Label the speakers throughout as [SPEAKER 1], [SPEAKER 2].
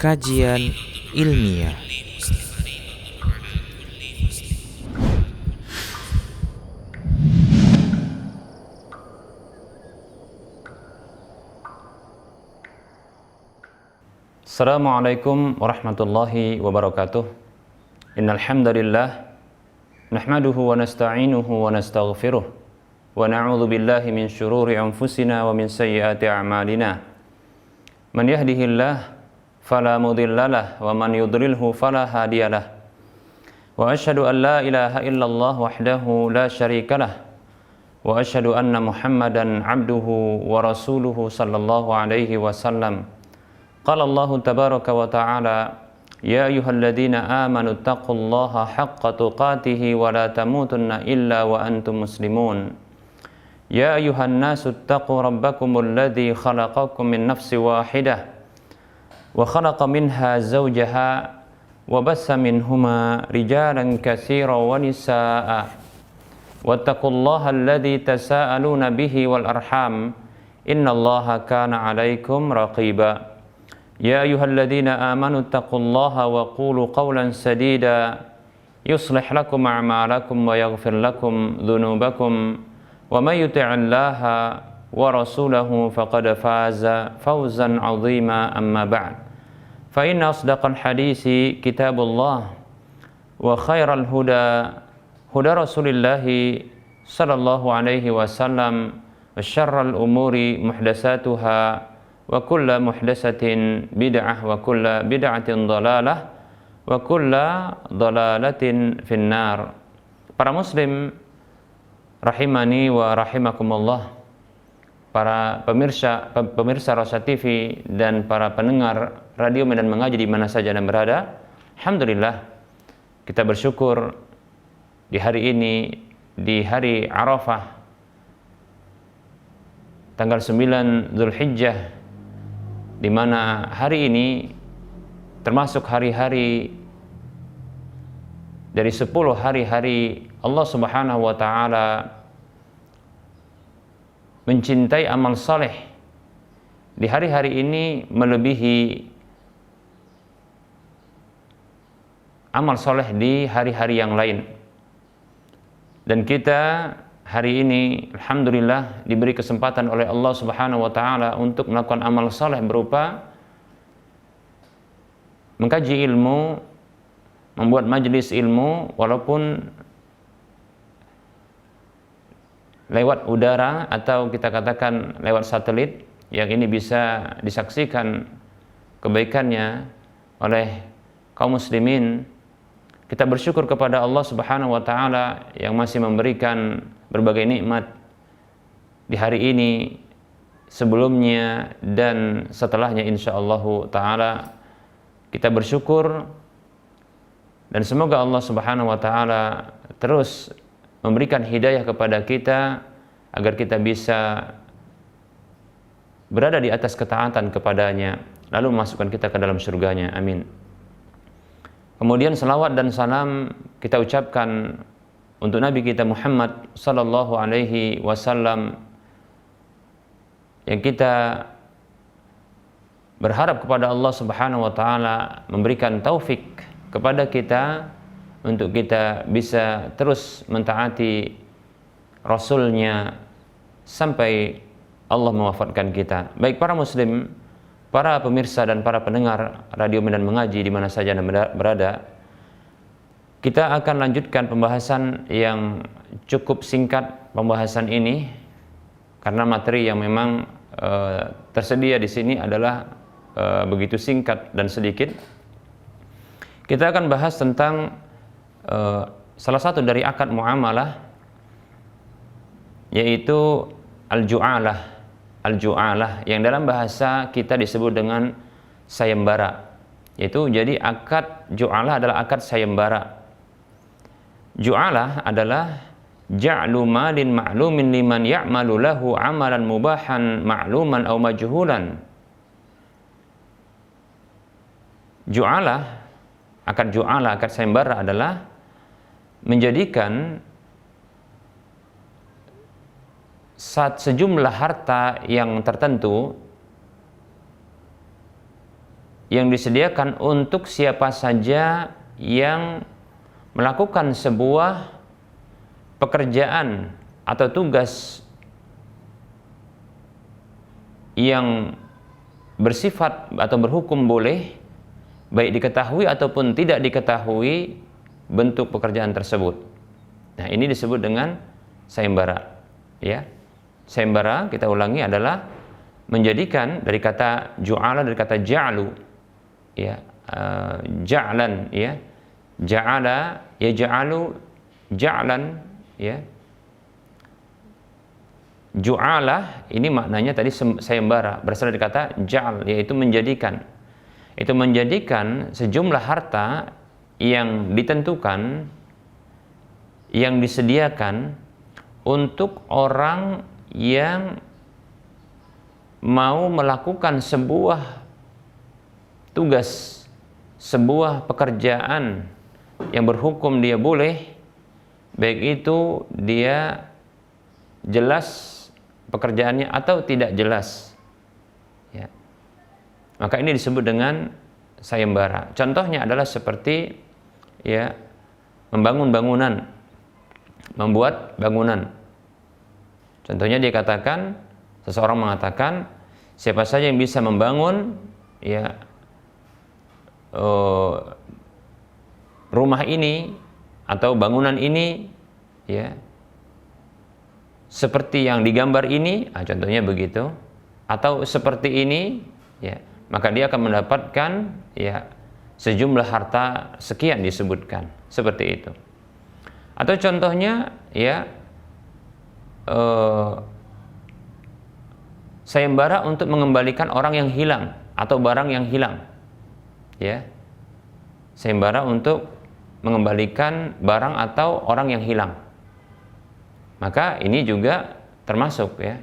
[SPEAKER 1] kajian ilmiah.
[SPEAKER 2] Assalamualaikum warahmatullahi wabarakatuh. Innal hamdalillah nahmaduhu wa nasta'inuhu wa nastaghfiruh wa na'udzu billahi min shururi anfusina wa min sayyiati a'malina. Man yahdihillah fala mudhillalah wa man yudlilhu fala hadiyalah. Wa asyhadu an la ilaha illallah wahdahu la syarikalah wa asyhadu anna Muhammadan 'abduhu wa rasuluhu sallallahu alaihi wasallam. Qala Allah tabaraka wa ta'ala, ya ayyuhalladzina amanu taqullaha haqqa tuqatih wa la tamutunna illa wa antum muslimun. Ya ayyuhan nasu taqu rabbakumul ladzi khalaqakum min nafsin wahidah wa khalaqa minha zawjaha wa bassa minhuma rijalan katsiran wa nisaa'a. Wattaqullaha alladzi tasaaluna bihi wal arham innallaha kana 'alaikum raqiba. Ya ayyuhalladzina amanu taqullaha wa qulu qawlan sadida yuslih lakum a'malakum wa yaghfir lakum dhunubakum wa may yuti'illaha wa rasulahu faqad faza fawzan 'azima amma ba'd. Fa inna asdaqal hadisi kitabullah wa khairal huda huda Rasulillah sallallahu alaihi wasallam wa syarral umuri muhdatsatuha wa kulla muhdatsatin bid'ah wa kulla bid'atin dhalalah wa kulla dhalalatin finnar. Para muslim rahimani wa rahimakumullah, para pemirsa Rosa TV dan para pendengar radio Medan Mengaji di mana saja Anda berada, alhamdulillah kita bersyukur di hari ini, di hari Arafah tanggal 9 Zulhijjah, di mana hari ini termasuk hari-hari dari 10 hari-hari Allah Subhanahu wa taala mencintai amal saleh. Di hari-hari ini melebihi amal saleh di hari-hari yang lain. Dan kita hari ini alhamdulillah diberi kesempatan oleh Allah Subhanahu wa taala untuk melakukan amal saleh berupa mengkaji ilmu, membuat majelis ilmu walaupun lewat udara atau kita katakan lewat satelit, yang ini bisa disaksikan kebaikannya oleh kaum muslimin. Kita bersyukur kepada Allah Subhanahu wa taala yang masih memberikan berbagai nikmat di hari ini, sebelumnya dan setelahnya insyaallah taala. Kita bersyukur dan semoga Allah Subhanahu wa taala terus memberikan hidayah kepada kita agar kita bisa berada di atas ketaatan kepadanya, lalu memasukkan kita ke dalam surganya. Amin. Kemudian salawat dan salam kita ucapkan untuk Nabi kita Muhammad sallallahu alaihi wasallam, yang kita berharap kepada Allah Subhanahu wa taala memberikan taufik kepada kita untuk kita bisa terus mentaati Rasulnya sampai Allah mewafatkan kita. Baik para muslim, para pemirsa dan para pendengar radio Medan Mengaji di mana saja Anda berada, kita akan lanjutkan pembahasan yang cukup singkat pembahasan ini karena materi yang memang tersedia di sini adalah begitu singkat dan sedikit. Kita akan bahas tentang salah satu dari akad muamalah, yaitu al-ju'alah. Al-ju'alah yang dalam bahasa kita disebut dengan sayembara. Yaitu jadi akad ju'alah adalah akad sayembara. Ju'alah adalah ja'lu malin ma'lumin liman ya'malu lahu amalan mubahan ma'luman aw majhulan. Ju'alah, akad ju'alah, akad sayembara adalah menjadikan sejumlah harta yang tertentu yang disediakan untuk siapa saja yang melakukan sebuah pekerjaan atau tugas yang bersifat atau berhukum boleh, baik diketahui ataupun tidak diketahui bentuk pekerjaan tersebut. Nah, ini disebut dengan sayembara. Ya, sayembara, kita ulangi, adalah menjadikan, dari kata ju'ala, dari kata ja'lu, ya, ja'lan, ya, ja'ala, ya, ja'alu, ja'lan, ya. Ju'alah ini maknanya tadi sayembara, berasal dari kata ja'al, yaitu menjadikan. Itu menjadikan sejumlah harta yang ditentukan, yang disediakan untuk orang yang mau melakukan sebuah tugas, sebuah pekerjaan yang berhukum dia boleh, baik itu dia jelas pekerjaannya atau tidak jelas, ya. Maka ini disebut dengan sayembara. Contohnya adalah seperti, ya, membangun bangunan, membuat bangunan. Contohnya dia katakan, seseorang mengatakan, siapa saja yang bisa membangun, ya, rumah ini atau bangunan ini, ya, seperti yang digambar ini, contohnya begitu, atau seperti ini, ya, maka dia akan mendapatkan, ya, sejumlah harta sekian disebutkan, seperti itu. Atau contohnya, ya, sayembara untuk mengembalikan orang yang hilang atau barang yang hilang, ya, sayembara untuk mengembalikan barang atau orang yang hilang. Maka ini juga termasuk, ya.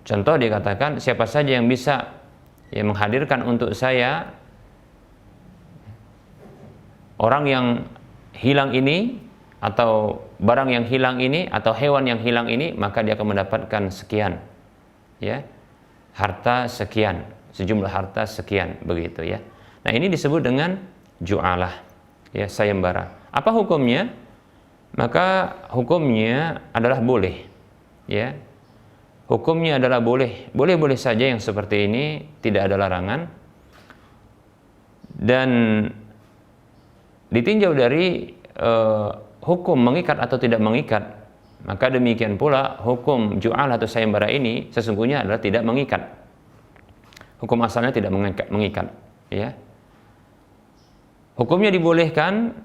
[SPEAKER 2] Contoh dikatakan, siapa saja yang bisa, ya, menghadirkan untuk saya orang yang hilang ini, atau barang yang hilang ini, atau hewan yang hilang ini, maka dia akan mendapatkan sekian, ya, harta sekian, sejumlah harta sekian, begitu, ya. Nah, ini disebut dengan ju'alah, ya, sayembara. Apa hukumnya? Maka hukumnya adalah boleh, ya. Hukumnya adalah boleh, boleh-boleh saja yang seperti ini, tidak ada larangan. Dan ditinjau dari hukum mengikat atau tidak mengikat, maka demikian pula hukum ju'al atau sayembara ini sesungguhnya adalah tidak mengikat. Hukum asalnya tidak mengikat, ya. Hukumnya dibolehkan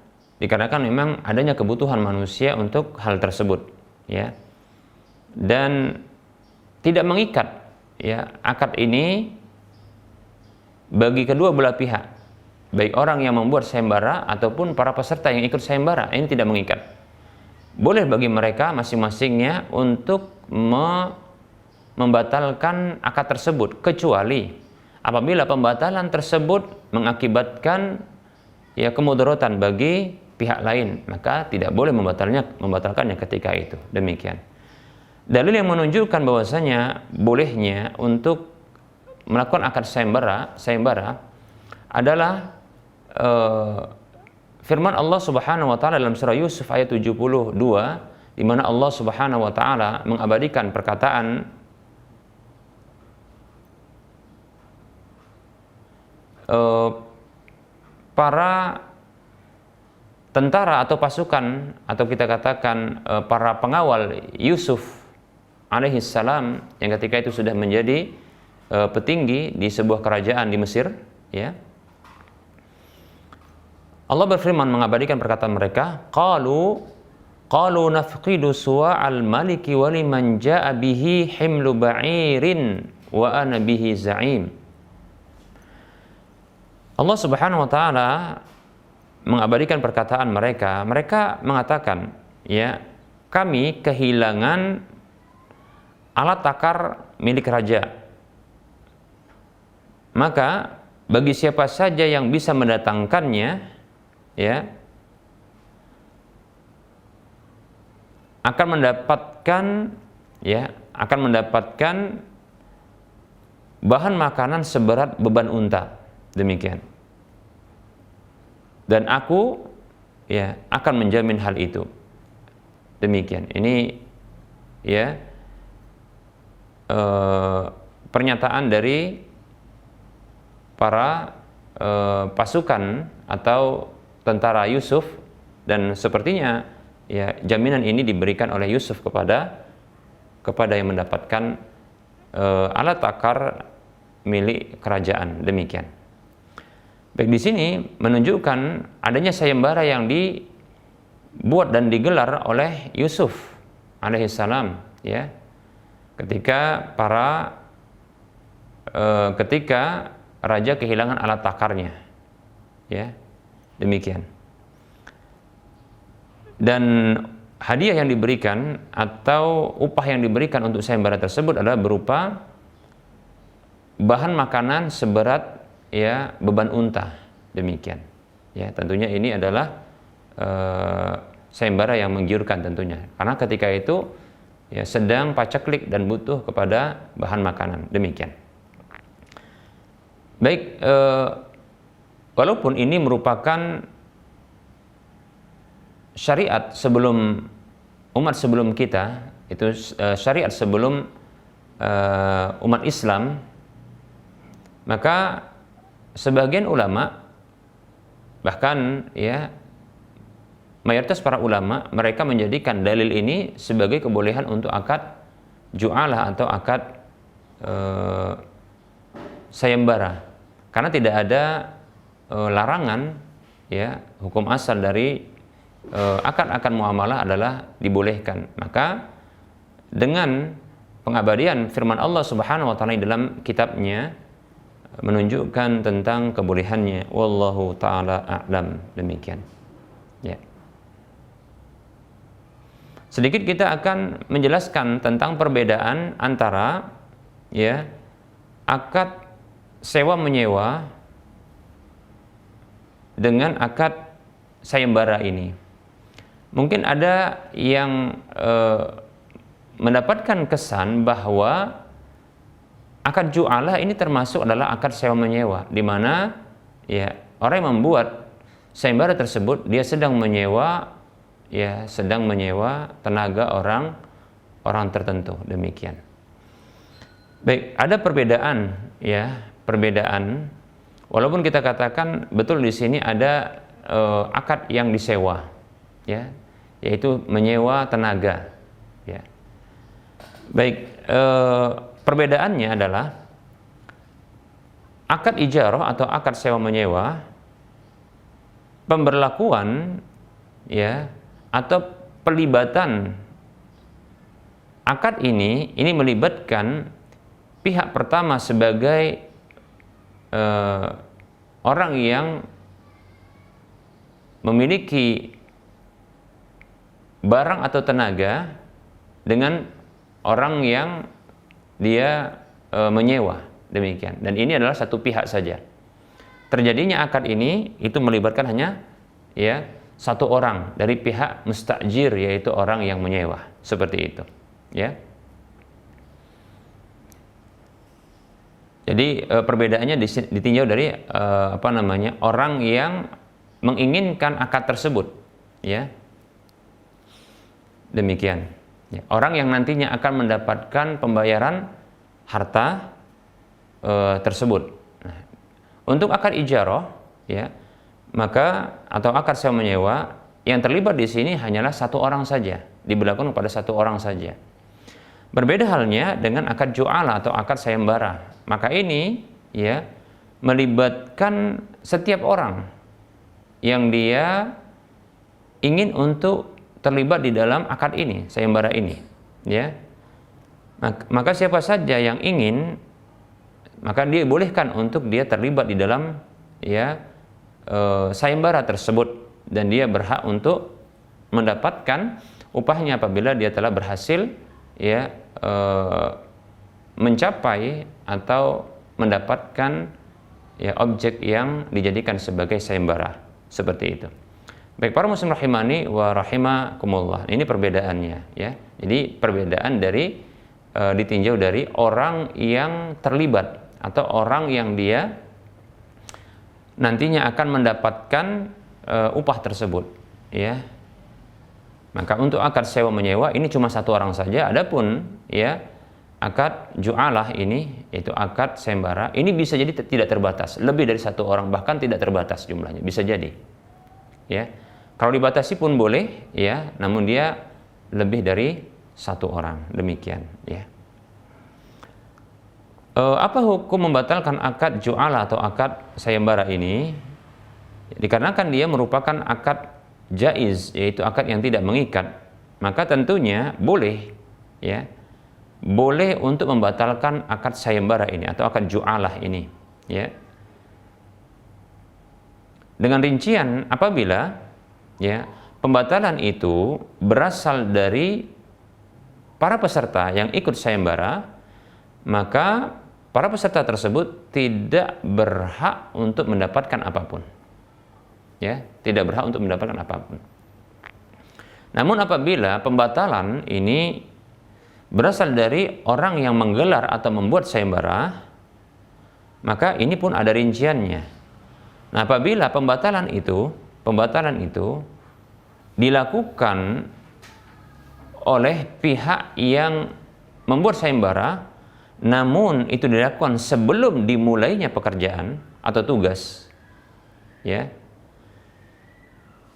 [SPEAKER 2] dikarenakan memang adanya kebutuhan manusia untuk hal tersebut, ya. Dan tidak mengikat, ya, akad ini bagi kedua belah pihak, baik orang yang membuat sayembara ataupun para peserta yang ikut sayembara, ini tidak mengikat. Boleh bagi mereka masing-masingnya untuk membatalkan akad tersebut, kecuali apabila pembatalan tersebut mengakibatkan, ya, kemudaratan bagi pihak lain, maka tidak boleh membatalkannya ketika itu. Demikian. Dalil yang menunjukkan bahwasanya bolehnya untuk melakukan akad sayembara adalah firman Allah Subhanahu wa taala dalam surah Yusuf ayat 72, di mana Allah Subhanahu wa taala mengabadikan perkataan para tentara atau pasukan, atau kita katakan para pengawal Yusuf alaihissalam, yang ketika itu sudah menjadi petinggi di sebuah kerajaan di Mesir, ya. Allah berfirman mengabadikan perkataan mereka, qalu nafqidu suwa'al maliki wa liman ja'a bihi himlu ba'irin wa ana bihi za'im. Allah Subhanahu wa taala mengabadikan perkataan mereka. Mereka mengatakan, ya, kami kehilangan alat takar milik raja. Maka bagi siapa saja yang bisa mendatangkannya, ya, akan mendapatkan bahan makanan seberat beban unta. Demikian. Dan aku ya akan menjamin hal itu. Demikian. Ini ya pernyataan dari para pasukan atau tentara Yusuf, dan sepertinya ya jaminan ini diberikan oleh Yusuf kepada yang mendapatkan alat takar milik kerajaan. Demikian. Baik, di sini menunjukkan adanya sayembara yang dibuat dan digelar oleh Yusuf alaihissalam, ya, ketika raja kehilangan alat takarnya, ya, demikian. Dan hadiah yang diberikan atau upah yang diberikan untuk sayembara tersebut adalah berupa bahan makanan seberat ya beban unta. Demikian. Ya, tentunya ini adalah sayembara yang menggiurkan tentunya. Karena ketika itu ya sedang paceklik dan butuh kepada bahan makanan. Demikian. Baik, walaupun ini merupakan syariat sebelum umat sebelum kita, itu syariat sebelum umat Islam, maka sebagian ulama, bahkan ya mayoritas para ulama, mereka menjadikan dalil ini sebagai kebolehan untuk akad ju'alah atau akad sayembara, karena tidak ada larangan, ya, hukum asal dari akad-akad muamalah adalah dibolehkan. Maka dengan pengabadian firman Allah Subhanahu wa taala dalam kitabnya menunjukkan tentang kebolehannya, wallahu taala a'lam. Demikian, ya. Sedikit kita akan menjelaskan tentang perbedaan antara ya akad sewa menyewa dengan akad sayembara ini. Mungkin ada yang mendapatkan kesan bahwa akad ju'alah ini termasuk adalah akad sewa menyewa, di mana ya orang yang membuat sayembara tersebut dia sedang menyewa tenaga orang tertentu. Demikian. Baik, ada perbedaan walaupun kita katakan betul di sini ada akad yang disewa, ya, yaitu menyewa tenaga, ya. Baik, perbedaannya adalah akad ijarah atau akad sewa menyewa, pemberlakuan ya atau pelibatan akad ini melibatkan pihak pertama sebagai orang yang memiliki barang atau tenaga dengan orang yang dia menyewa. Demikian. Dan ini adalah satu pihak saja. Terjadinya akad ini itu melibatkan hanya ya satu orang dari pihak mustajir, yaitu orang yang menyewa. Seperti itu, ya. Jadi perbedaannya ditinjau dari orang yang menginginkan akad tersebut, ya. Demikian. Ya. Orang yang nantinya akan mendapatkan pembayaran harta tersebut. Nah, untuk akad ijarah, ya, maka atau akad sewa menyewa yang terlibat di sini hanyalah satu orang saja, diberlakukan kepada satu orang saja. Berbeda halnya dengan akad ju'alah atau akad sayembara. Maka ini ya melibatkan setiap orang yang dia ingin untuk terlibat di dalam akad ini, sayembara ini, ya. Maka siapa saja yang ingin, maka dia bolehkan untuk dia terlibat di dalam ya sayembara tersebut, dan dia berhak untuk mendapatkan upahnya apabila dia telah berhasil ya mencapai atau mendapatkan ya objek yang dijadikan sebagai sayembara, seperti itu. Baik, para muslim rahimani wa rahimakumullah. Ini perbedaannya, ya. Jadi perbedaan dari ditinjau dari orang yang terlibat atau orang yang dia nantinya akan mendapatkan upah tersebut, ya. Maka untuk akad sewa menyewa ini cuma satu orang saja. Adapun ya akad ju'alah ini, yaitu akad sayembara, ini bisa jadi tidak terbatas, lebih dari satu orang, bahkan tidak terbatas jumlahnya, bisa jadi. Ya, kalau dibatasi pun boleh, ya, namun dia lebih dari satu orang, demikian. Ya. Apa hukum membatalkan akad ju'alah atau akad sayembara ini? Dikarenakan dia merupakan akad jaiz, yaitu akad yang tidak mengikat, maka tentunya boleh, ya, boleh untuk membatalkan akad sayembara ini atau akad ju'alah ini, ya, dengan rincian apabila, ya, pembatalan itu berasal dari para peserta yang ikut sayembara, maka para peserta tersebut tidak berhak untuk mendapatkan apapun. Ya, tidak berhak untuk mendapatkan apapun. Namun apabila pembatalan ini berasal dari orang yang menggelar atau membuat sayembara, maka ini pun ada rinciannya. Nah, apabila pembatalan itu dilakukan oleh pihak yang membuat sayembara, namun itu dilakukan sebelum dimulainya pekerjaan atau tugas, ya,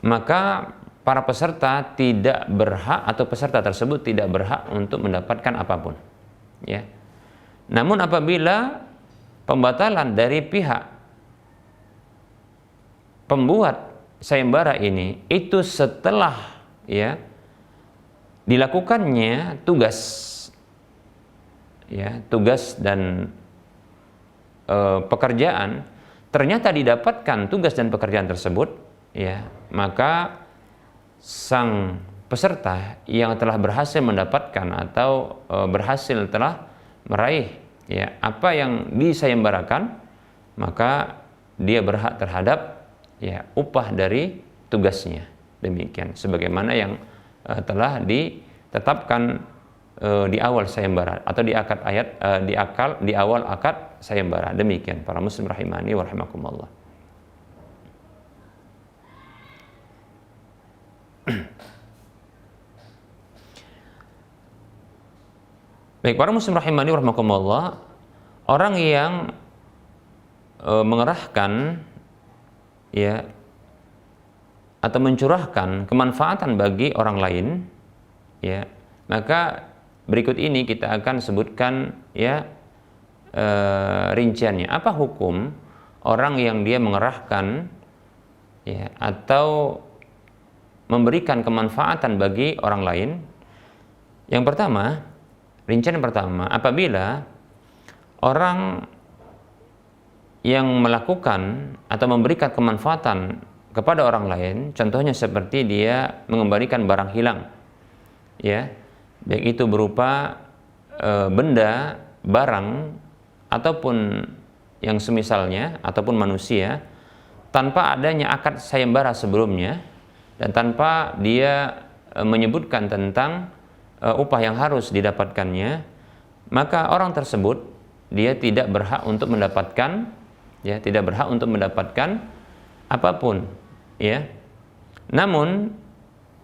[SPEAKER 2] maka para peserta tidak berhak atau peserta tersebut tidak berhak untuk mendapatkan apapun, ya. Namun apabila pembatalan dari pihak pembuat sayembara ini itu setelah, ya, dilakukannya tugas, ya, tugas dan pekerjaan, ternyata didapatkan tugas dan pekerjaan tersebut, ya, maka sang peserta yang telah berhasil mendapatkan atau berhasil telah meraih, ya, apa yang disayembarakan, maka dia berhak terhadap, ya, upah dari tugasnya, demikian sebagaimana yang telah ditetapkan di awal sayembara atau di awal akad sayembara. Demikian para muslim rahimani wa rahimakumullah. Baik, para muslim rahimani wa rahimakumullah, orang yang mengerahkan, ya, atau mencurahkan kemanfaatan bagi orang lain, ya, maka berikut ini kita akan sebutkan, ya, rinciannya. Apa hukum orang yang dia mengerahkan, ya, atau memberikan kemanfaatan bagi orang lain? Yang pertama, rincian yang pertama, apabila orang yang melakukan atau memberikan kemanfaatan kepada orang lain, contohnya seperti dia mengembalikan barang hilang, ya, baik itu berupa benda, barang, ataupun yang semisalnya, ataupun manusia, tanpa adanya akad sayembara sebelumnya dan tanpa dia menyebutkan tentang upah yang harus didapatkannya, maka orang tersebut dia tidak berhak untuk mendapatkan, ya, tidak berhak untuk mendapatkan apapun, ya. Namun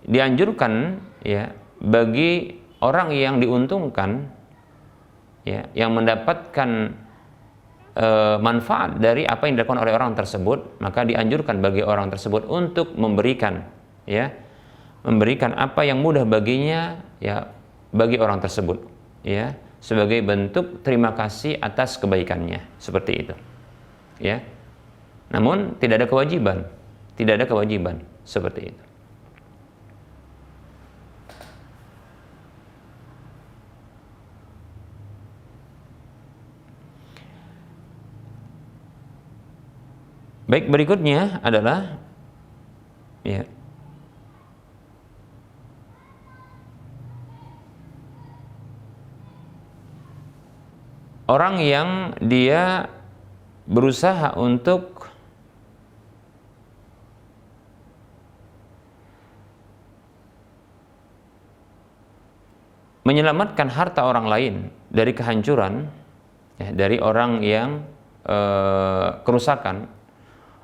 [SPEAKER 2] dianjurkan, ya, bagi orang yang diuntungkan, ya, yang mendapatkan manfaat dari apa yang dilakukan oleh orang tersebut, maka dianjurkan bagi orang tersebut untuk memberikan, ya, memberikan apa yang mudah baginya, ya, bagi orang tersebut, ya, sebagai bentuk terima kasih atas kebaikannya, seperti itu, ya. Namun tidak ada kewajiban seperti itu. Baik, berikutnya adalah, ya, orang yang dia berusaha untuk menyelamatkan harta orang lain dari kehancuran, ya, dari orang yang kerusakan.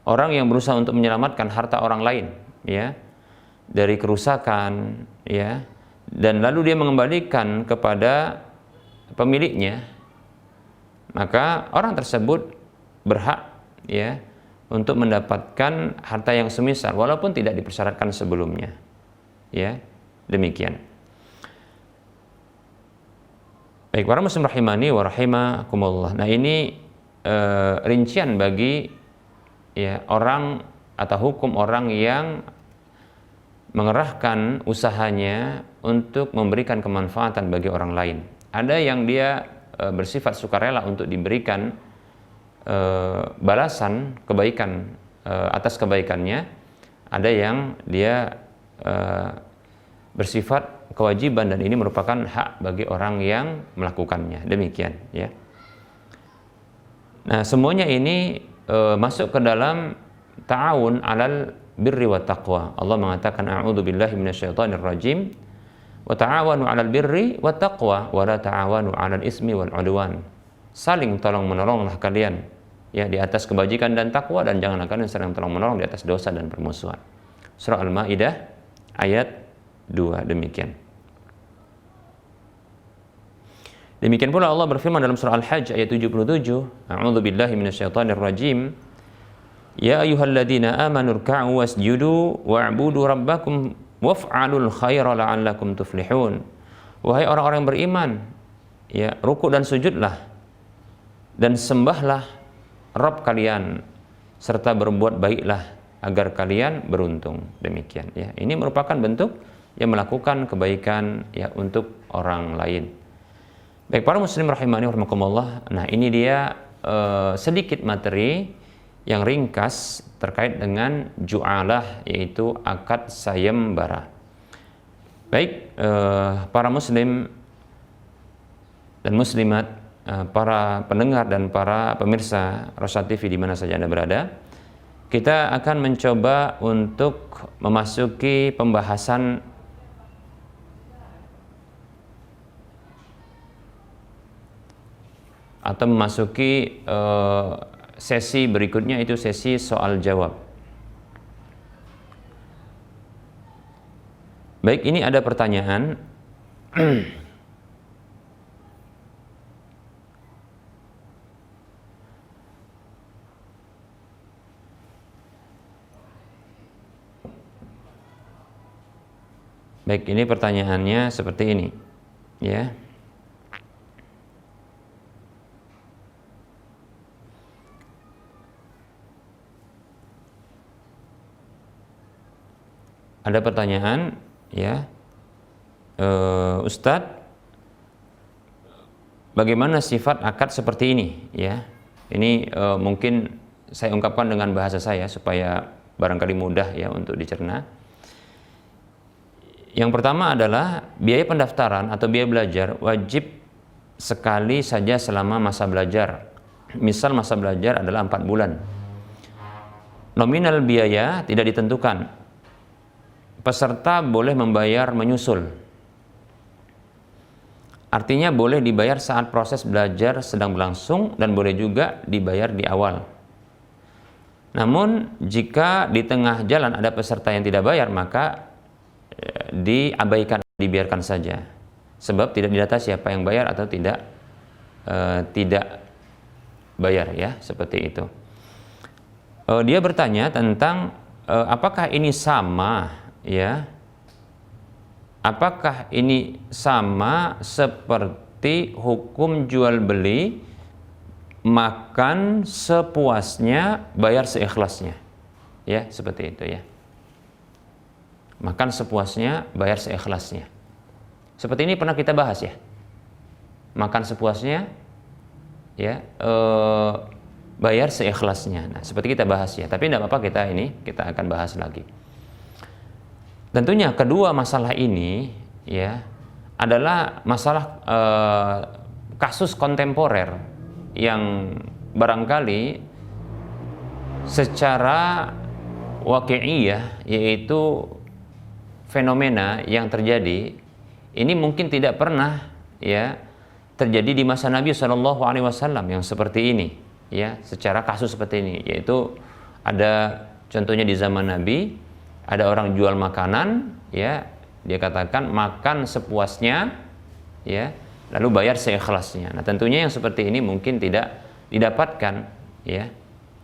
[SPEAKER 2] orang yang berusaha untuk menyelamatkan harta orang lain, ya, dari kerusakan, ya, dan lalu dia mengembalikan kepada pemiliknya, maka orang tersebut berhak, ya, untuk mendapatkan harta yang semisal walaupun tidak dipersyaratkan sebelumnya, ya, demikian. Baik, para muslim rahimani wa rahimakumullah. Nah, ini rincian bagi, ya, orang atau hukum orang yang mengerahkan usahanya untuk memberikan kemanfaatan bagi orang lain. Ada yang dia bersifat sukarela untuk diberikan balasan kebaikan atas kebaikannya. Ada yang dia bersifat kewajiban dan ini merupakan hak bagi orang yang melakukannya. Demikian, ya. Nah, semuanya ini masuk ke dalam ta'awun 'alal birri wa taqwa. Allah mengatakan a'udzubillahi minasyaitonir rajim wa ta'awanu 'alal birri wa taqwa wa la ta'awanu 'alal ismi wal 'udwan. Saling tolong-menolonglah kalian, ya, di atas kebajikan dan takwa, dan janganlah kalian saling tolong-menolong di atas dosa dan permusuhan. Surah Al-Maidah ayat 2, demikian. Demikian pula Allah berfirman dalam surah Al-Hajj ayat 77, a'udzubillahi minasyaitonir rajim, ya ayyuhalladzina amanu rka'u wasjudu wa'budu rabbakum waf'alul khaira la'allakum tuflihun. Wahai orang-orang yang beriman, ya, ruku dan sujudlah dan sembahlah Rabb kalian serta berbuat baiklah agar kalian beruntung. Demikian, ya. Ini merupakan bentuk yang melakukan kebaikan, ya, untuk orang lain. Baik, para muslim rahimani wa rahimakumullah. Nah, ini dia sedikit materi yang ringkas terkait dengan ju'alah, yaitu akad sayembara. Baik, para muslim dan muslimat, para pendengar dan para pemirsa Rosyad TV di mana saja Anda berada, kita akan mencoba untuk memasuki pembahasan atau memasuki sesi berikutnya, itu sesi soal jawab. Baik, ini ada pertanyaan. Baik, ini pertanyaannya seperti ini, ya. Ada pertanyaan, ya, Ustadz, bagaimana sifat akad seperti ini, ya? Ini mungkin saya ungkapkan dengan bahasa saya supaya barangkali mudah, ya, untuk dicerna. Yang pertama adalah biaya pendaftaran atau biaya belajar wajib sekali saja selama masa belajar. Misal masa belajar adalah 4 bulan. Nominal biaya tidak ditentukan. Peserta boleh membayar menyusul. Artinya boleh dibayar saat proses belajar sedang berlangsung dan boleh juga dibayar di awal. Namun jika di tengah jalan ada peserta yang tidak bayar, maka diabaikan, dibiarkan saja. Sebab tidak didata siapa yang bayar atau tidak bayar, ya, seperti itu. Dia bertanya tentang apakah ini sama, ya, apakah ini sama seperti hukum jual beli, makan sepuasnya, bayar seikhlasnya, ya, seperti itu, ya. Makan sepuasnya, bayar seikhlasnya. Seperti ini pernah kita bahas, ya. Makan sepuasnya, ya, bayar seikhlasnya. Nah, seperti kita bahas, ya. Tapi tidak apa-apa, kita akan bahas lagi. Tentunya kedua masalah ini, ya, adalah masalah kasus kontemporer yang barangkali secara waqi'iyah, yaitu fenomena yang terjadi ini mungkin tidak pernah, ya, terjadi di masa Nabi SAW yang seperti ini, ya, secara kasus seperti ini, yaitu Ada contohnya di zaman Nabi, ada orang jual makanan, ya, dia katakan makan sepuasnya, ya, lalu bayar seikhlasnya. Nah, tentunya yang seperti ini mungkin tidak didapatkan, ya,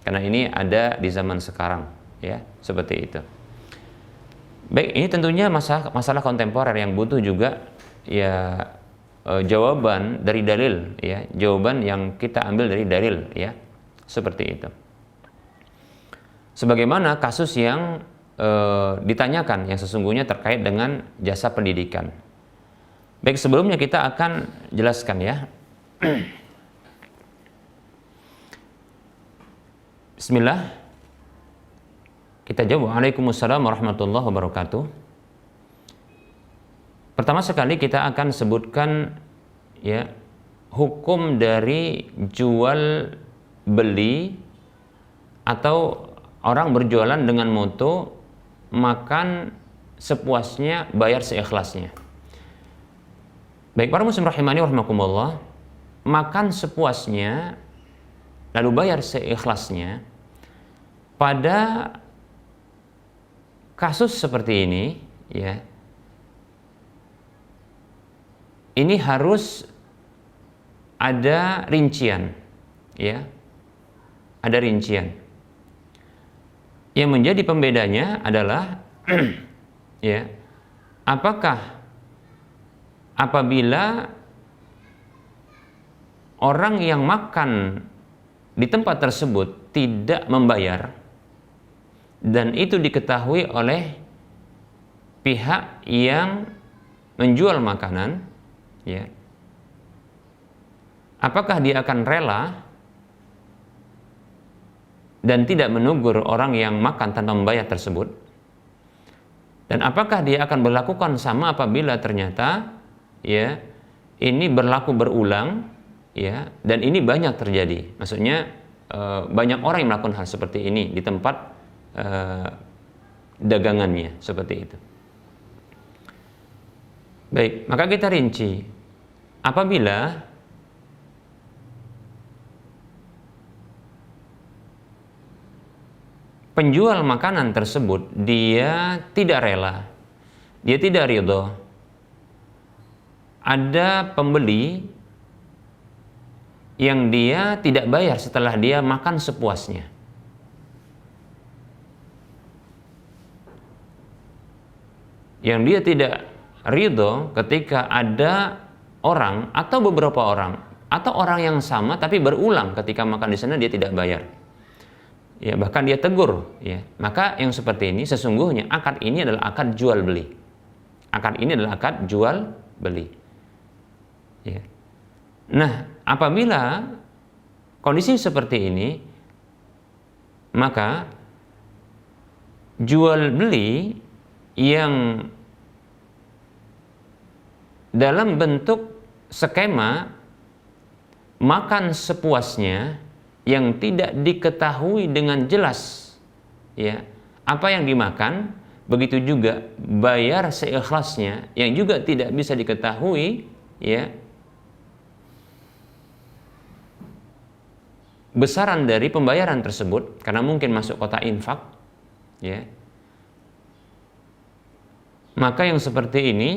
[SPEAKER 2] karena ini ada di zaman sekarang, ya, seperti itu. Baik, ini tentunya masalah kontemporer yang butuh juga, ya, jawaban dari dalil, ya, jawaban yang kita ambil dari dalil, ya, seperti itu. Sebagaimana kasus yang ditanyakan yang sesungguhnya terkait dengan jasa pendidikan. Baik, sebelumnya kita akan jelaskan, ya. Bismillah. Kita jawab. Waalaikumsalam warahmatullahi wabarakatuh. Pertama sekali kita akan sebutkan, ya, hukum dari jual beli atau orang berjualan dengan moto makan sepuasnya, bayar seikhlasnya. Baik, para muslim rahimani rahimakumullah, makan sepuasnya lalu bayar seikhlasnya pada kasus seperti ini, ya, ini harus ada rincian, ya, ada rincian. Yang menjadi pembedanya adalah ya, apakah apabila orang yang makan di tempat tersebut tidak membayar dan itu diketahui oleh pihak yang menjual makanan, ya, apakah dia akan rela dan tidak menegur orang yang makan tanpa membayar tersebut? Dan apakah dia akan berlakukan sama apabila ternyata, ya, ini berlaku berulang, ya, dan ini banyak terjadi. Maksudnya banyak orang yang melakukan hal seperti ini di tempat dagangannya, seperti itu. Baik, maka kita rinci. Apabila penjual makanan tersebut dia tidak rela, dia tidak ridho, ada pembeli yang dia tidak bayar setelah dia makan sepuasnya, yang dia tidak ridho ketika ada orang atau beberapa orang atau orang yang sama tapi berulang ketika makan di sana dia tidak bayar, ya, bahkan dia tegur, ya, maka yang seperti ini sesungguhnya akad ini adalah akad jual beli. Akad ini adalah akad jual beli, ya. Nah, apabila kondisi seperti ini, maka jual beli yang dalam bentuk skema makan sepuasnya yang tidak diketahui dengan jelas, ya, apa yang dimakan, begitu juga bayar seikhlasnya yang juga tidak bisa diketahui, ya, besaran dari pembayaran tersebut karena mungkin masuk kota infak, ya, maka yang seperti ini,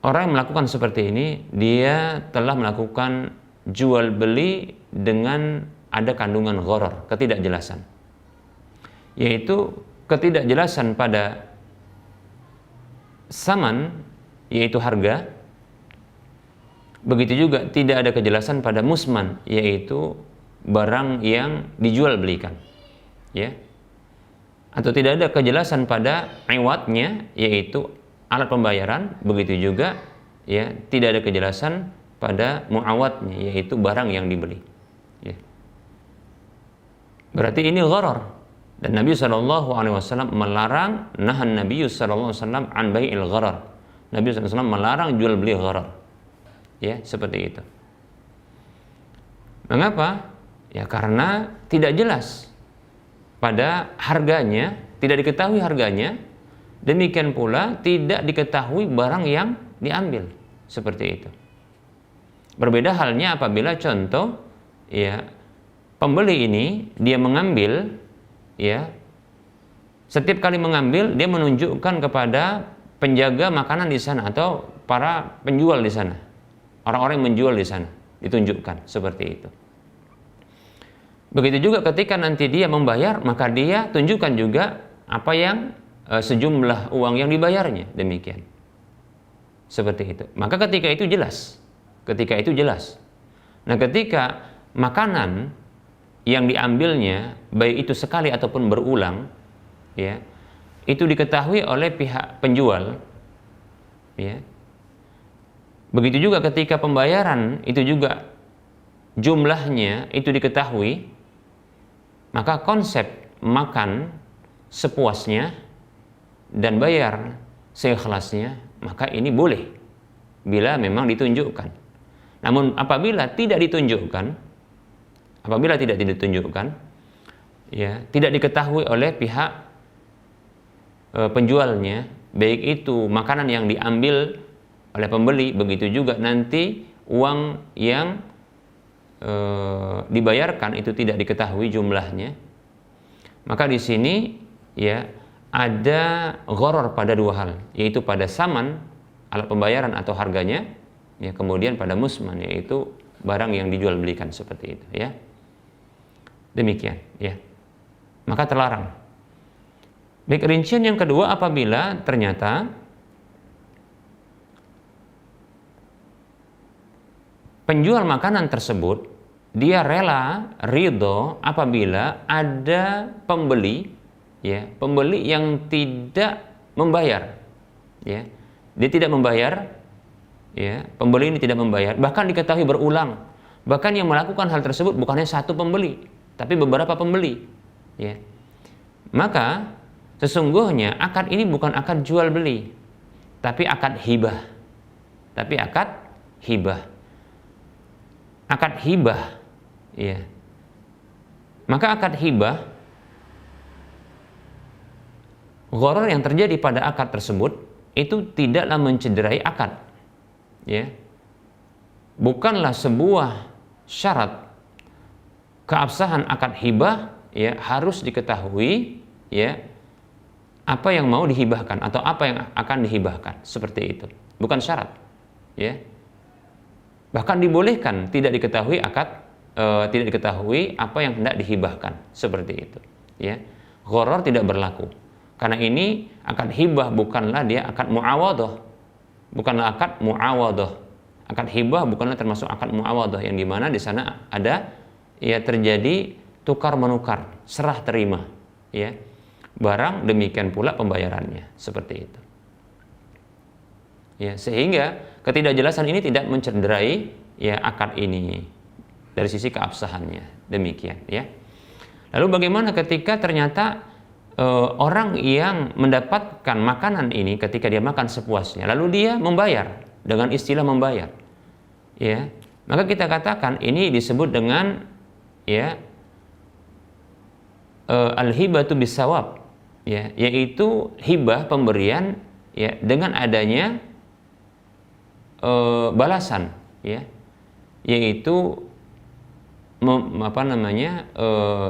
[SPEAKER 2] orang yang melakukan seperti ini dia telah melakukan jual beli dengan ada kandungan gharar, ketidakjelasan, yaitu ketidakjelasan pada saman, yaitu harga, begitu juga tidak ada kejelasan pada musman, yaitu barang yang dijual belikan, ya, atau tidak ada kejelasan pada iwadnya, yaitu alat pembayaran, begitu juga, ya, tidak ada kejelasan pada muawadnya, yaitu barang yang dibeli, ya. Berarti ini gharar, dan Nabi SAW melarang, nahan Nabi SAW an bai'il gharar. Nabi SAW melarang jual beli gharar, ya, seperti itu. Mengapa? Ya, karena tidak jelas pada harganya, tidak diketahui harganya. Demikian pula tidak diketahui barang yang diambil, seperti itu. Berbeda halnya apabila contoh, ya, pembeli ini dia mengambil, ya, setiap kali mengambil dia menunjukkan kepada penjaga makanan di sana atau para penjual di sana, orang-orang yang menjual di sana, ditunjukkan seperti itu. Begitu juga ketika nanti dia membayar, maka dia tunjukkan juga apa yang sejumlah uang yang dibayarnya, demikian. Seperti itu. Maka ketika itu jelas. Nah, ketika makanan yang diambilnya, baik itu sekali ataupun berulang, ya, itu diketahui oleh pihak penjual, ya. Begitu juga ketika pembayaran itu juga jumlahnya itu diketahui, maka konsep makan sepuasnya dan bayar seikhlasnya, maka ini boleh bila memang ditunjukkan. Namun apabila tidak ditunjukkan, ya, tidak diketahui oleh pihak penjualnya, baik itu makanan yang diambil oleh pembeli, begitu juga nanti uang yang dibayarkan itu tidak diketahui jumlahnya, maka di sini, ya, ada gharar pada dua hal, yaitu pada saman alat pembayaran atau harganya, ya, kemudian pada musman, yaitu barang yang dijual belikan, seperti itu, ya. Demikian, ya. Maka terlarang. Baik, rincian yang kedua, apabila ternyata penjual makanan tersebut dia ridho apabila ada pembeli, ya, pembeli yang tidak membayar, ya, dia tidak membayar, ya, pembeli ini tidak membayar, bahkan diketahui berulang, bahkan yang melakukan hal tersebut bukannya satu pembeli, tapi beberapa pembeli, ya, maka sesungguhnya akad ini bukan akad jual beli, tapi akad hibah, akad hibah, ya. Maka akad hibah, gharar yang terjadi pada akad tersebut itu tidaklah mencederai akad, ya. Bukanlah sebuah syarat keabsahan akad hibah, ya, harus diketahui, ya, apa yang mau dihibahkan atau apa yang akan dihibahkan, seperti itu. Bukan syarat, ya. Bahkan dibolehkan tidak diketahui tidak diketahui apa yang hendak dihibahkan, seperti itu, ya. Gharar tidak berlaku. Karena ini akad hibah bukanlah dia akad muawadhah. Bukanlah akad muawadhah. Akad hibah bukanlah termasuk akad muawadhah yang dimana di sana ada, ya, terjadi tukar menukar, serah terima, ya, barang, demikian pula pembayarannya, seperti itu. Ya, sehingga ketidakjelasan ini tidak mencederai, ya, akad ini dari sisi keabsahannya, demikian, ya. Lalu bagaimana ketika ternyata orang yang mendapatkan makanan ini ketika dia makan sepuasnya, lalu dia membayar dengan istilah membayar, ya, maka kita katakan ini disebut dengan, ya, al-hibatu bisawab, ya, yaitu hibah pemberian, ya, dengan adanya balasan, ya, yaitu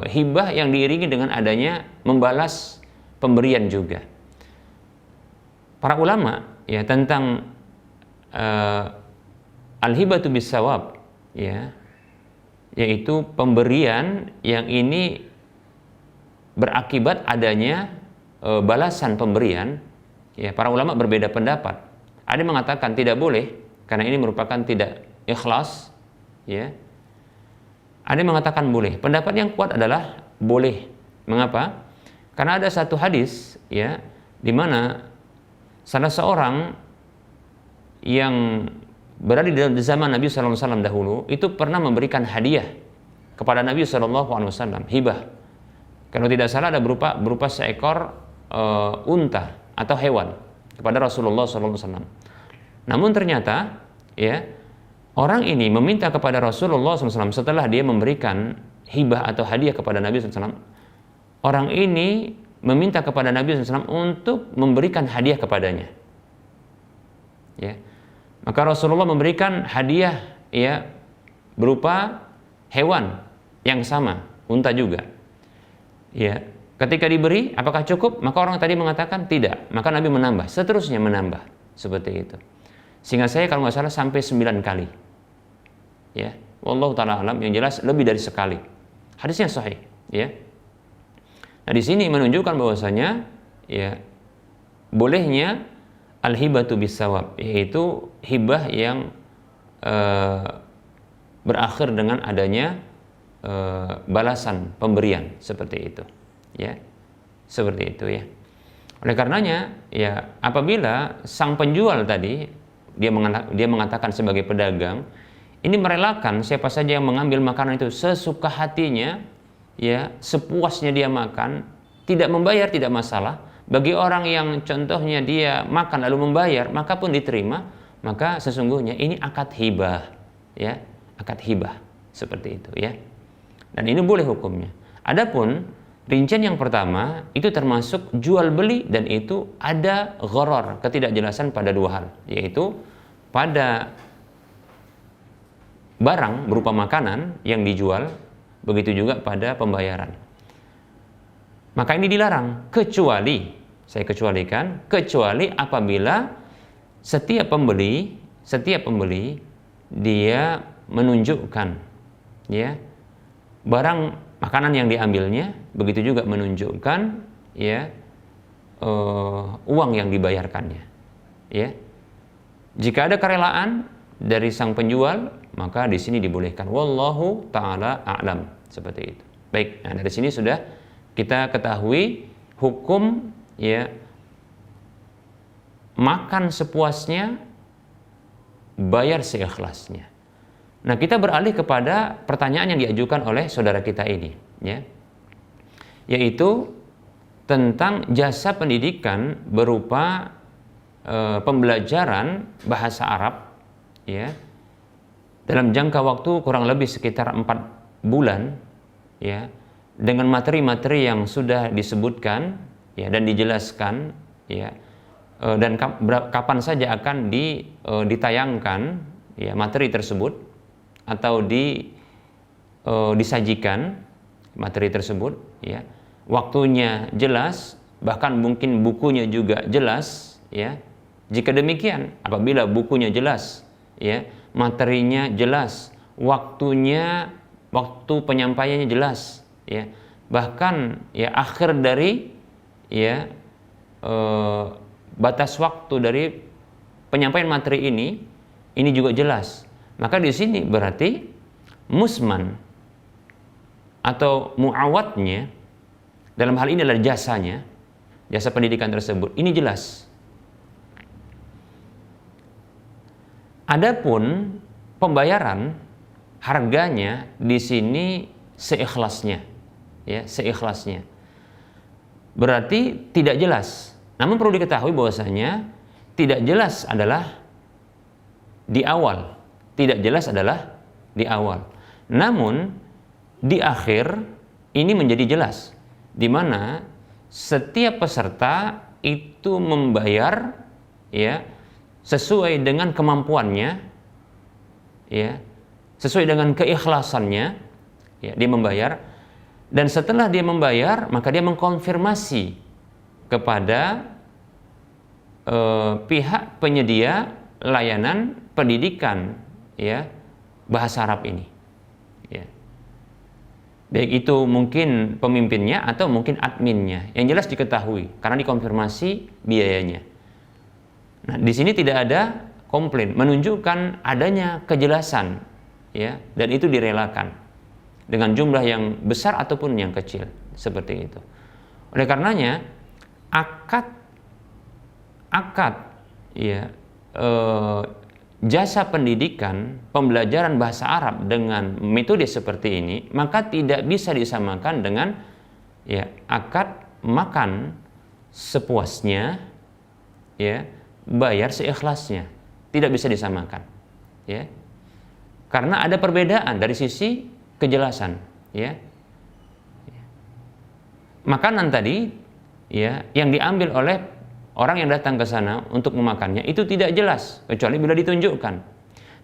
[SPEAKER 2] hibah yang diiringi dengan adanya membalas pemberian juga. Para ulama, ya, tentang al-hibatu bisawab, ya, yaitu pemberian yang ini berakibat adanya balasan pemberian, ya, para ulama berbeda pendapat. Ada yang mengatakan tidak boleh karena ini merupakan tidak ikhlas, ya. Ada yang mengatakan boleh. Pendapat yang kuat adalah boleh. Mengapa? Karena ada satu hadis, ya, di mana salah seorang yang berada di zaman Nabi SAW dahulu itu pernah memberikan hadiah kepada Nabi SAW, hibah. Kalau tidak salah ada berupa seekor unta atau hewan kepada Rasulullah SAW. Namun ternyata, ya, orang ini meminta kepada Rasulullah SAW setelah dia memberikan hibah atau hadiah kepada Nabi SAW. Orang ini meminta kepada Nabi SAW untuk memberikan hadiah kepadanya, ya. Maka Rasulullah memberikan hadiah, ya, berupa hewan, yang sama, unta juga. Ya, ketika diberi, apakah cukup? Maka orang tadi mengatakan tidak. Maka Nabi menambah, seterusnya menambah seperti itu. Sehingga saya kalau nggak salah sampai 9 kali. Ya, wallahu taala alam, yang jelas lebih dari sekali. Hadisnya sahih, ya. Nah, di sini menunjukkan bahwasanya ya bolehnya al-hibatu bisawab, yaitu hibah yang berakhir dengan adanya balasan pemberian seperti itu, ya, seperti itu ya. Oleh karenanya ya, apabila sang penjual tadi dia mengatakan sebagai pedagang ini merelakan siapa saja yang mengambil makanan itu sesuka hatinya, ya, sepuasnya dia makan, tidak membayar tidak masalah. Bagi orang yang contohnya dia makan lalu membayar, maka pun diterima, maka sesungguhnya ini akad hibah, ya, akad hibah seperti itu, ya. Dan ini boleh hukumnya. Adapun rincian yang pertama itu termasuk jual beli dan itu ada gharar, ketidakjelasan pada dua hal, yaitu pada barang berupa makanan yang dijual, begitu juga pada pembayaran. Maka ini dilarang, kecuali, saya kecualikan, kecuali apabila setiap pembeli dia menunjukkan, ya, barang makanan yang diambilnya, begitu juga menunjukkan, ya, uang yang dibayarkannya, ya. Jika ada kerelaan dari sang penjual, maka di sini dibolehkan. Wallahu taala a'lam, seperti itu. Baik, nah dari sini sudah kita ketahui hukum, ya, makan sepuasnya, bayar seikhlasnya. Nah, kita beralih kepada pertanyaan yang diajukan oleh saudara kita ini, ya, yaitu tentang jasa pendidikan berupa pembelajaran bahasa Arab, ya, dalam jangka waktu kurang lebih sekitar 4 bulan, ya, dengan materi-materi yang sudah disebutkan, ya, dan dijelaskan, ya, dan kapan saja akan ditayangkan, ya, materi tersebut atau disajikan materi tersebut, ya, waktunya jelas, bahkan mungkin bukunya juga jelas, ya. Jika demikian, apabila bukunya jelas, ya, materinya jelas, waktu penyampaiannya jelas, ya, bahkan, ya, akhir dari, ya, batas waktu dari penyampaian materi ini juga jelas, maka di sini berarti musman atau muawatnya, dalam hal ini adalah jasanya, jasa pendidikan tersebut, ini jelas. Adapun pembayaran, harganya di sini seikhlasnya, ya, seikhlasnya. Berarti tidak jelas. Namun perlu diketahui bahwasanya tidak jelas adalah di awal, tidak jelas adalah di awal. Namun di akhir ini menjadi jelas, di mana setiap peserta itu membayar, ya, sesuai dengan kemampuannya, ya, sesuai dengan keikhlasannya, ya, dia membayar, dan setelah dia membayar maka dia mengkonfirmasi kepada pihak penyedia layanan pendidikan, ya, bahasa Arab ini, ya. Baik itu mungkin pemimpinnya atau mungkin adminnya, yang jelas diketahui karena dikonfirmasi biayanya. Nah, di sini tidak ada komplain, menunjukkan adanya kejelasan, ya, dan itu direlakan dengan jumlah yang besar ataupun yang kecil, seperti itu. Oleh karenanya akad, ya, jasa pendidikan pembelajaran bahasa Arab dengan metode seperti ini maka tidak bisa disamakan dengan, ya, akad makan sepuasnya, ya, bayar seikhlasnya, tidak bisa disamakan, ya, karena ada perbedaan dari sisi kejelasan, ya. Makanan tadi, ya, yang diambil oleh orang yang datang ke sana untuk memakannya itu tidak jelas kecuali bila ditunjukkan.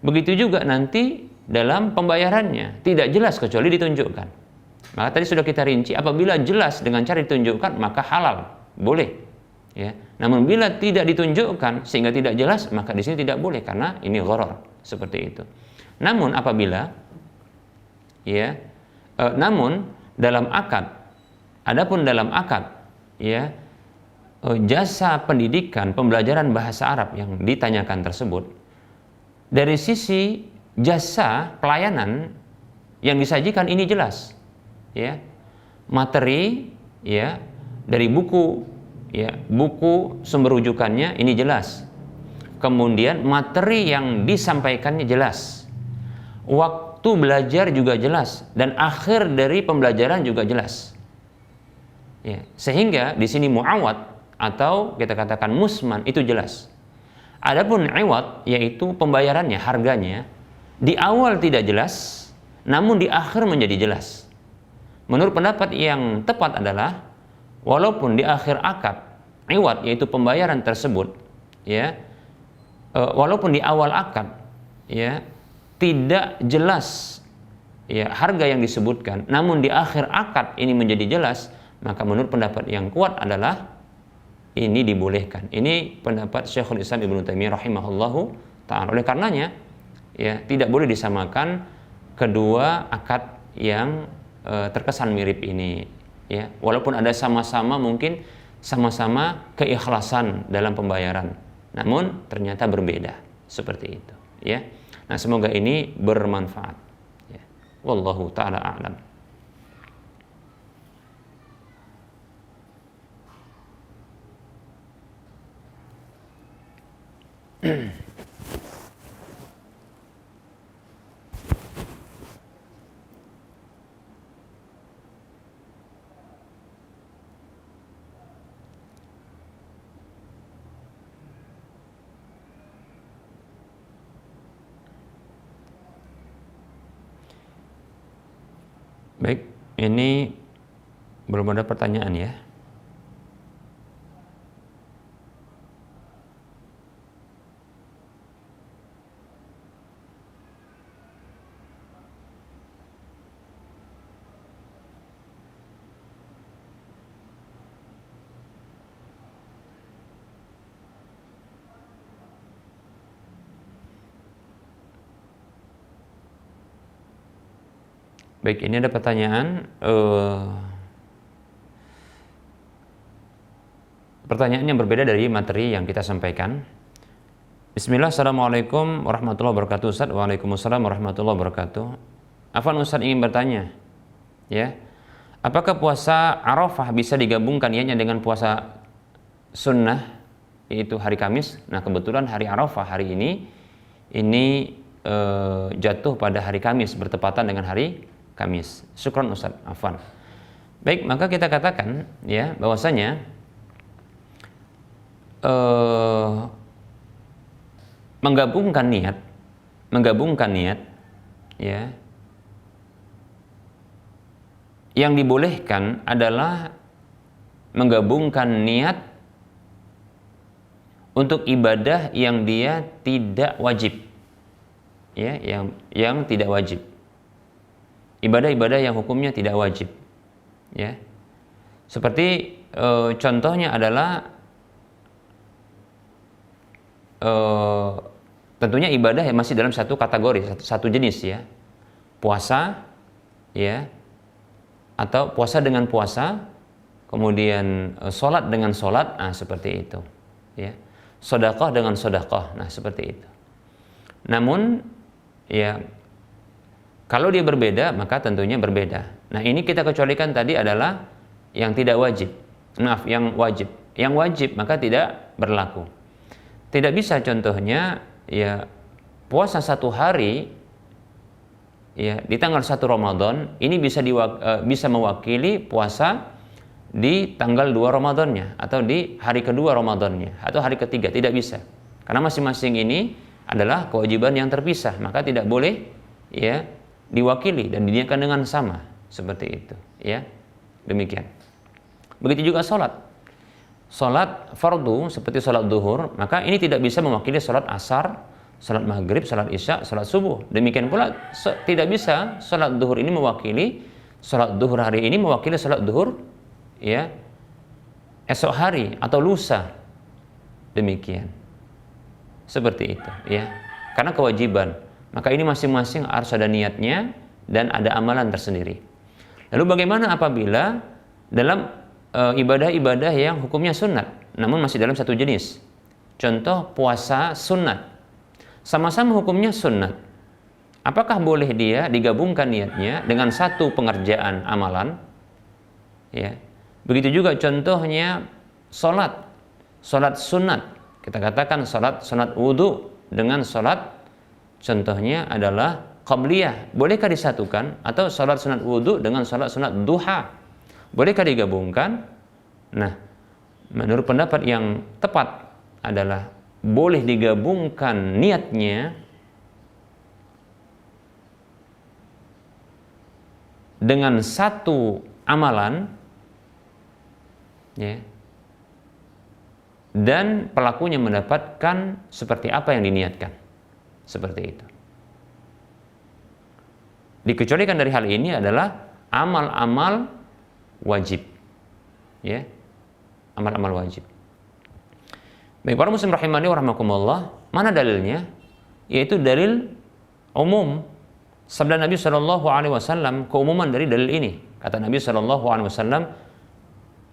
[SPEAKER 2] Begitu juga nanti dalam pembayarannya, tidak jelas kecuali ditunjukkan. Maka tadi sudah kita rinci, apabila jelas dengan cara ditunjukkan maka halal, boleh. Ya. Namun bila tidak ditunjukkan sehingga tidak jelas, maka di sini tidak boleh karena ini gharar, seperti itu. Namun apabila namun dalam akad, adapun dalam akad jasa pendidikan pembelajaran bahasa Arab yang ditanyakan tersebut, dari sisi jasa pelayanan yang disajikan ini jelas, materi dari buku buku sumber rujukannya ini jelas, kemudian materi yang disampaikannya jelas, waktu belajar juga jelas, dan akhir dari pembelajaran juga jelas. Sehingga di sini muawad atau kita katakan musman itu jelas. Adapun iwad yaitu pembayarannya, harganya di awal tidak jelas, namun di akhir menjadi jelas. Menurut pendapat yang tepat adalah walaupun di akhir akad iwad yaitu pembayaran tersebut walaupun di awal akad tidak jelas harga yang disebutkan, namun di akhir akad ini menjadi jelas, maka menurut pendapat yang kuat adalah ini dibolehkan. Ini pendapat Syekhul Islam Ibnu Taimiyah rahimahullahu ta'ala. Oleh karenanya tidak boleh disamakan kedua akad yang terkesan mirip ini, walaupun ada sama-sama mungkin sama-sama keikhlasan dalam pembayaran, namun ternyata berbeda, seperti itu. Nah, semoga ini bermanfaat. Wallahu ta'ala a'lam. Baik, ini belum ada pertanyaan ya. Baik, ini ada pertanyaan. Pertanyaan yang berbeda dari materi yang kita sampaikan. Bismillah, assalamualaikum warahmatullahi wabarakatuh. Ustaz, waalaikumsalam warahmatullahi wabarakatuh. Afwan, Ustaz ingin bertanya, apakah puasa Arafah bisa digabungkan ianya dengan puasa sunnah, yaitu hari Kamis? Nah, kebetulan hari Arafah hari ini jatuh pada hari Kamis, bertepatan dengan hari Kamis. Syukran Ustaz, afwan. Baik, maka kita katakan bahwasanya menggabungkan niat yang dibolehkan adalah menggabungkan niat untuk ibadah yang dia tidak wajib, yang tidak wajib, ibadah-ibadah yang hukumnya tidak wajib, seperti contohnya adalah tentunya ibadah yang masih dalam satu kategori, satu jenis, puasa, atau puasa dengan puasa, kemudian sholat dengan sholat, nah seperti itu, sedekah dengan sedekah, nah seperti itu. Namun kalau dia berbeda, maka tentunya berbeda. Nah, ini kita kecualikan tadi adalah yang tidak wajib. Maaf, yang wajib. Yang wajib maka tidak berlaku. Tidak bisa contohnya puasa satu hari di tanggal 1 Ramadan ini bisa mewakili puasa di tanggal 2 Ramadannya, atau di hari kedua Ramadannya, atau hari ketiga. Tidak bisa. Karena masing-masing ini adalah kewajiban yang terpisah, maka tidak boleh diwakili dan diniatkan dengan sama, seperti itu, demikian. Begitu juga sholat fardu seperti sholat duhur, maka ini tidak bisa mewakili sholat asar, salat maghrib, salat isya, salat subuh. Demikian pula tidak bisa salat duhur ini mewakili salat duhur hari ini mewakili salat duhur ya esok hari atau lusa. Demikian. Seperti itu ya. Karena kewajiban. Maka ini masing-masing harus ada niatnya dan ada amalan tersendiri. Lalu bagaimana apabila dalam ibadah-ibadah yang hukumnya sunat namun masih dalam satu jenis? Contoh puasa sunat. Sama-sama hukumnya sunat. Apakah boleh dia digabungkan niatnya dengan satu pengerjaan amalan? Ya. Begitu juga contohnya salat sunat. Kita katakan salat wudu dengan salat contohnya adalah qabliyah. Bolehkah disatukan? Atau salat sunat wudu dengan salat sunat duha? Bolehkah digabungkan? Nah, menurut pendapat yang tepat adalah boleh digabungkan niatnya dengan satu amalan ya, dan pelakunya mendapatkan seperti apa yang diniatkan. Seperti itu. Dikecualikan dari hal ini adalah amal-amal wajib. Ya. Amal-amal wajib. Baik, para muslim rahimani wa rahimakumullah, mana dalilnya? Yaitu dalil umum. Sabda Nabi SAW, keumuman dari dalil ini. Kata Nabi SAW,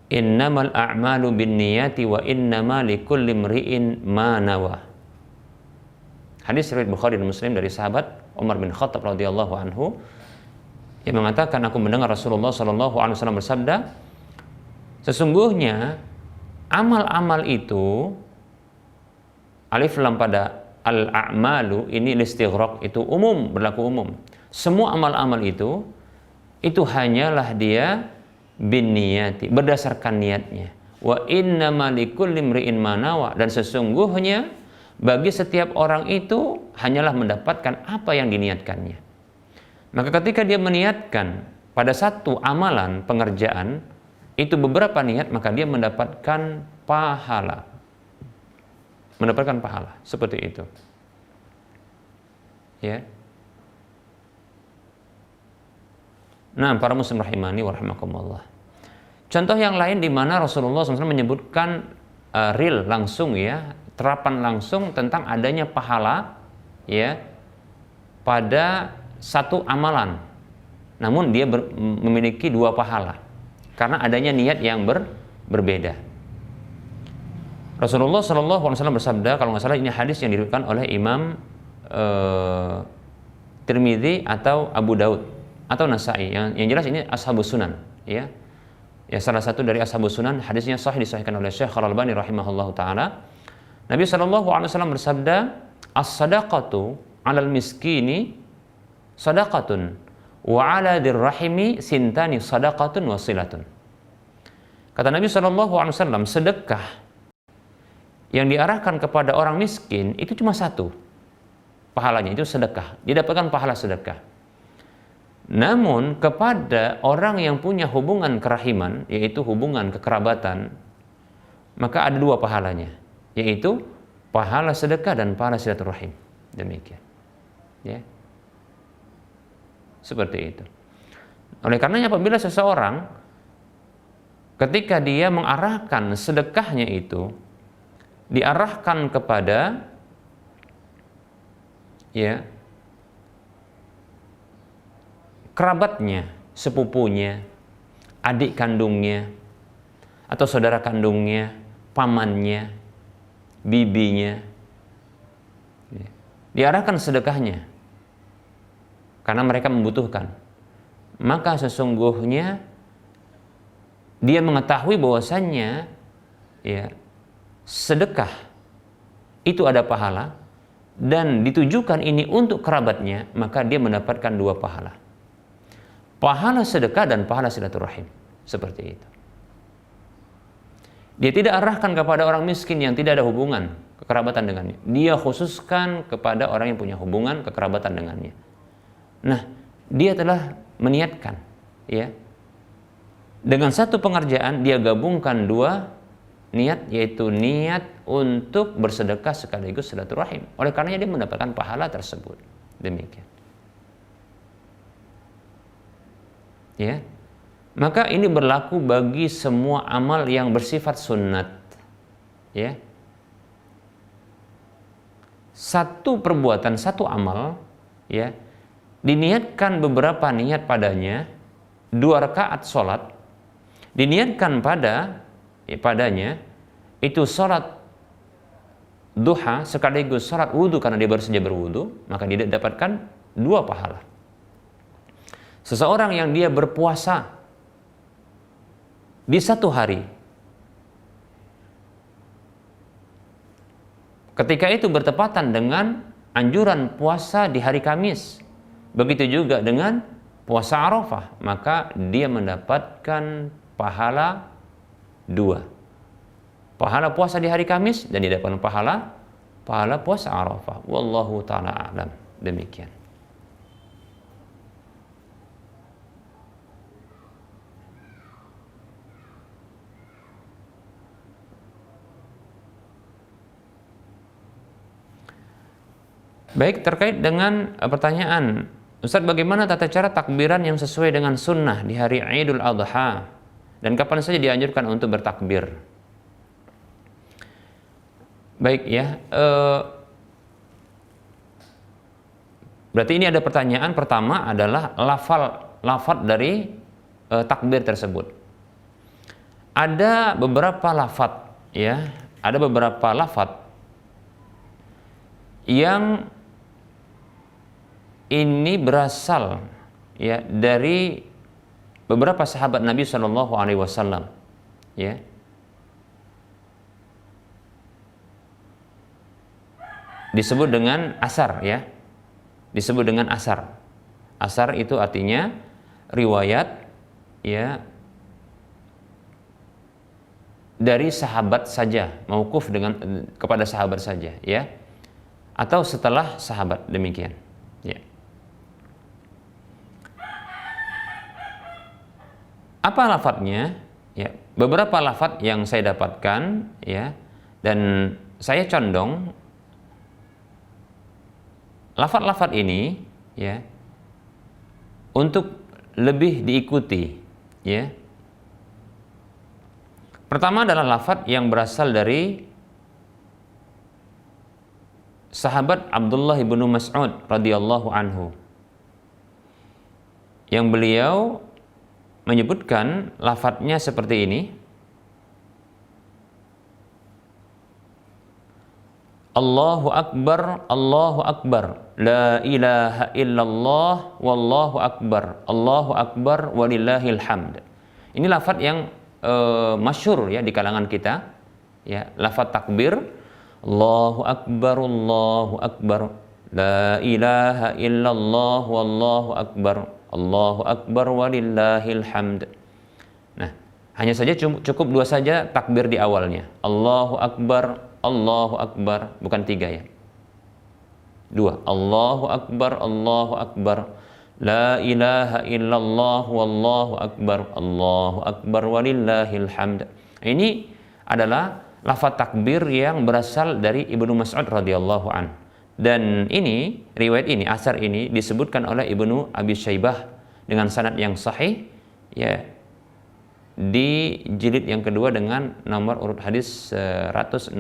[SPEAKER 2] innamal a'malu binniyati wa innama likulli imri'in ma nawa. Hadis riwayat Bukhari dan Muslim dari sahabat Umar bin Khattab radhiyallahu anhu yang mengatakan, aku mendengar Rasulullah SAW bersabda, sesungguhnya amal-amal itu, alif lam pada al-a'malu ini listighraq, itu umum, berlaku umum. Semua amal-amal itu hanyalah dia binniyati, berdasarkan niatnya. Wa innama likulli imri'in ma nawa, dan sesungguhnya bagi setiap orang itu hanyalah mendapatkan apa yang diniatkannya. Maka ketika dia meniatkan pada satu amalan pengerjaan itu beberapa niat, maka dia mendapatkan pahala. Mendapatkan pahala seperti itu. Ya. Nah, para muslim rahimani wa rahimakumullah. Contoh yang lain di mana Rasulullah SAW menyebutkan real langsung ya, terapan langsung tentang adanya pahala ya pada satu amalan. Namun dia memiliki dua pahala karena adanya niat yang berbeda. Rasulullah SAW bersabda, kalau nggak salah ini hadis yang diriwayatkan oleh Imam Tirmidzi atau Abu Daud atau Nasai, yang jelas ini ashabus sunan ya. Ya, salah satu dari ashabus sunan, hadisnya sahih, disahihkan oleh Syekh Al-Albani rahimahullahu taala. Nabi SAW bersabda, as-sadaqatu 'alal miskini sadaqatun wa 'ala dirrahimi sintani sadaqatun wasilatun. Kata Nabi SAW, sedekah yang diarahkan kepada orang miskin itu cuma satu pahalanya, itu sedekah, dia dapatkan pahala sedekah. Namun kepada orang yang punya hubungan kerahiman, yaitu hubungan kekerabatan, maka ada dua pahalanya, yaitu pahala sedekah dan pahala silaturahim. Demikian ya, seperti itu. Oleh karenanya apabila seseorang ketika dia mengarahkan sedekahnya itu diarahkan kepada ya kerabatnya, sepupunya, adik kandungnya, atau saudara kandungnya, pamannya, bibinya, diarahkan sedekahnya karena mereka membutuhkan, maka sesungguhnya dia mengetahui bahwasannya ya sedekah itu ada pahala dan ditujukan ini untuk kerabatnya, maka dia mendapatkan dua pahala. Pahala sedekah dan pahala silaturahim. Seperti itu. Dia tidak arahkan kepada orang miskin yang tidak ada hubungan kekerabatan dengannya. Dia khususkan kepada orang yang punya hubungan kekerabatan dengannya. Nah, dia telah meniatkan ya. Dengan satu pengerjaan dia gabungkan dua niat, yaitu niat untuk bersedekah sekaligus silaturahim. Oleh karenanya dia mendapatkan pahala tersebut. Demikian. Ya. Maka ini berlaku bagi semua amal yang bersifat sunnat. Ya. Satu perbuatan, satu amal, ya, diniatkan beberapa niat padanya, 2 rakaat sholat, diniatkan padanya itu sholat duha sekaligus sholat wudhu karena dia baru saja berwudhu, maka dia dapatkan 2 pahala. Seseorang yang dia berpuasa di satu hari, ketika itu bertepatan dengan anjuran puasa di hari Kamis, begitu juga dengan puasa Arafah, maka dia mendapatkan pahala 2. Pahala puasa di hari Kamis dan dia dapatkan pahala puasa Arafah. Wallahu ta'ala a'lam. Demikian. Baik, terkait dengan pertanyaan, Ustaz, bagaimana tata cara takbiran yang sesuai dengan sunnah di hari Idul Adha dan kapan saja dianjurkan untuk bertakbir? Baik ya, berarti ini ada pertanyaan pertama adalah lafal dari takbir tersebut. Ada beberapa lafaz ya, ada beberapa lafaz yang ini berasal ya dari beberapa sahabat Nabi Shallallahu Alaihi Wasallam, ya. Disebut dengan asar, ya. Disebut dengan asar. Asar itu artinya riwayat, ya, dari sahabat saja, mauquf dengan kepada sahabat saja, ya. Atau setelah sahabat, demikian, ya. Apa lafadznya? Ya, beberapa lafadz yang saya dapatkan, ya, dan saya condong lafadz-lafadz ini, ya, untuk lebih diikuti, ya. Pertama adalah lafadz yang berasal dari sahabat Abdullah ibnu Mas'ud radhiyallahu anhu, yang beliau menyebutkan lafadznya seperti ini: Allahu Akbar, Allahu Akbar, la ilaha illallah, wallahu akbar, Allahu Akbar, walillahil hamd. Ini lafadz yang masyhur ya di kalangan kita, ya, lafadz takbir, Allahu Akbar, Allahu Akbar, la ilaha illallah, wallahu akbar, Allahu Akbar, walillahil hamd. Nah, hanya saja cukup 2 saja takbir di awalnya. Allahu Akbar, Allahu Akbar, bukan 3 ya. 2. Allahu Akbar, Allahu Akbar, la ilaha illallah, wallahu akbar, Allahu Akbar, walillahil hamd. Ini adalah lafaz takbir yang berasal dari Ibnu Mas'ud radhiyallahu an. Dan ini, riwayat ini, asar ini disebutkan oleh Ibnu Abi Syaibah dengan sanad yang sahih, ya, di jilid yang kedua dengan nomor urut hadis 168.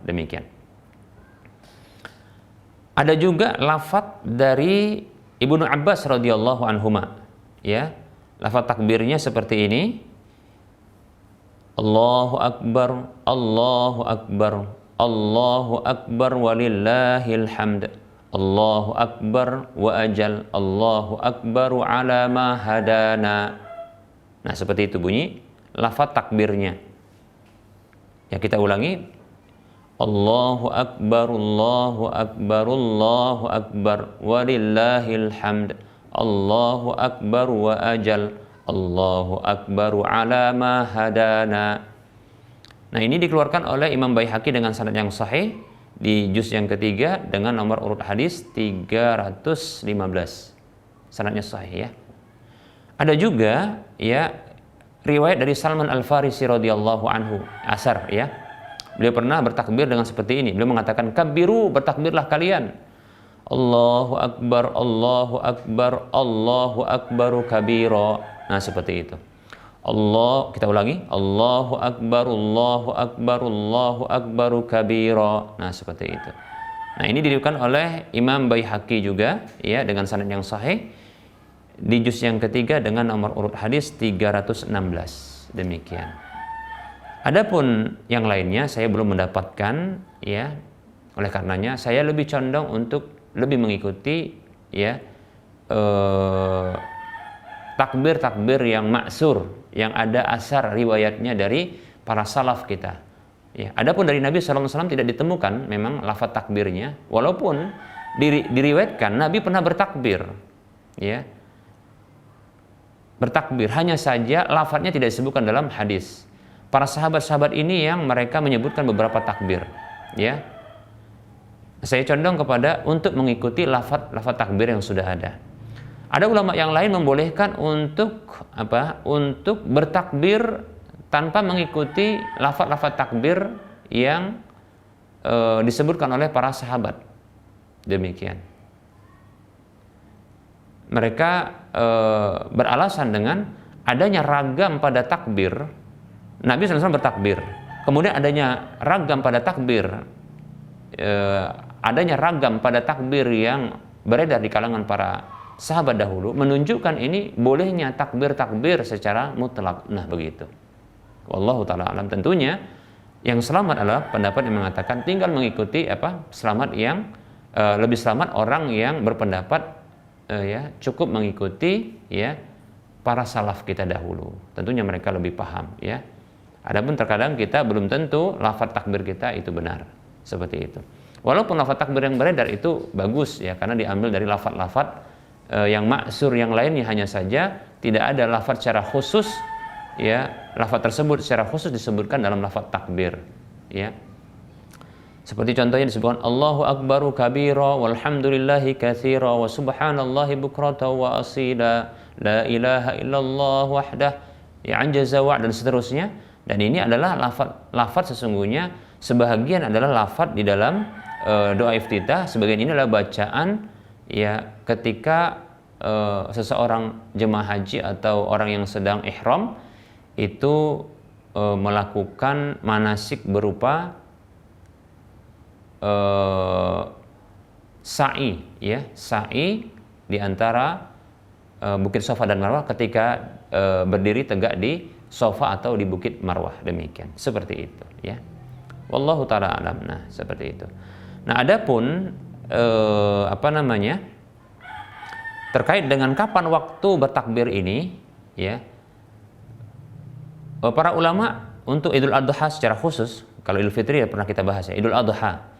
[SPEAKER 2] Demikian. Ada juga lafaz dari Ibnu Abbas radhiyallahu anhuma, ya. Lafaz takbirnya seperti ini: Allahu Akbar, Allahu Akbar, Allahu Akbar, walillahil hamd, Allahu Akbar wa ajal, Allahu Akbar ala ma hadana. Nah, seperti itu bunyi lafaz takbirnya. Ya, kita ulangi: Allahu Akbar, Allahu Akbar, Allahu Akbar, walillahil hamd, Allahu Akbar wa ajal, Allahu Akbar ala ma hadana. Nah, ini dikeluarkan oleh Imam Baihaqi dengan sanad yang sahih di juz yang ketiga dengan nomor urut hadis 315. Sanadnya sahih, ya. Ada juga, ya, riwayat dari Salman Al-Farisi radhiyallahu anhu, asar ya. Beliau pernah bertakbir dengan seperti ini. Beliau mengatakan, "Kabbiru, bertakbirlah kalian. Allahu akbar, Allahu akbar, Allahu akbaru kabira." Nah, seperti itu. Kita ulangi. Allahu akbar, Allahu akbar, Allahu akbaru kabira. Nah, seperti itu. Nah, ini diriwayatkan oleh Imam Baihaqi juga ya, dengan sanad yang sahih di juz yang ketiga dengan nomor urut hadis 316. Demikian. Adapun yang lainnya saya belum mendapatkan ya. Oleh karenanya saya lebih condong untuk lebih mengikuti ya takbir-takbir yang maksur, yang ada asar riwayatnya dari para salaf kita. Ya, adapun dari Nabi SAW tidak ditemukan memang lafaz takbirnya, walaupun diriwayatkan Nabi pernah bertakbir, ya, bertakbir, hanya saja lafaznya tidak disebutkan dalam hadis. Para sahabat-sahabat ini yang mereka menyebutkan beberapa takbir, ya. Saya condong kepada untuk mengikuti lafaz takbir yang sudah ada. Ada ulama yang lain membolehkan untuk apa? Untuk bertakbir tanpa mengikuti lafaz takbir yang disebutkan oleh para sahabat. Demikian. Mereka beralasan dengan adanya ragam pada takbir. Nabi SAW bertakbir. Kemudian adanya ragam pada takbir. Adanya ragam pada takbir yang beredar di kalangan para sahabat dahulu menunjukkan ini bolehnya takbir secara mutlak. Nah, begitu. Wallahu taala alam. Tentunya yang selamat adalah pendapat yang mengatakan tinggal mengikuti selamat yang lebih selamat orang yang berpendapat ya cukup mengikuti ya para salaf kita dahulu. Tentunya mereka lebih paham ya. Adapun terkadang kita belum tentu lafaz takbir kita itu benar. Seperti itu. Walaupun lafaz takbir yang beredar itu bagus ya karena diambil dari lafaz-lafaz yang maksur yang lainnya, hanya saja tidak ada lafaz secara khusus ya, lafaz tersebut secara khusus disebutkan dalam lafaz takbir ya. Seperti contohnya disebutkan Allahu akbaru kabira walhamdulillahi katsira wa subhanallahi bukratan wa asila la ilaha illallah wahdah ya anjaza wa, dan seterusnya. Dan ini adalah lafaz sesungguhnya sebahagian adalah lafaz di dalam doa iftitah, sebagian ini adalah bacaan ya ketika seseorang jemaah haji atau orang yang sedang ihram itu melakukan manasik berupa sa'i ya, sa'i di antara Bukit Safa dan Marwah ketika berdiri tegak di Safa atau di Bukit Marwah. Demikian, seperti itu ya. Wallahu taala alam. Nah, seperti itu. Nah, adapun terkait dengan kapan waktu bertakbir ini ya, para ulama untuk Idul Adha secara khusus, kalau Idul Fitri ya pernah kita bahas ya, Idul Adha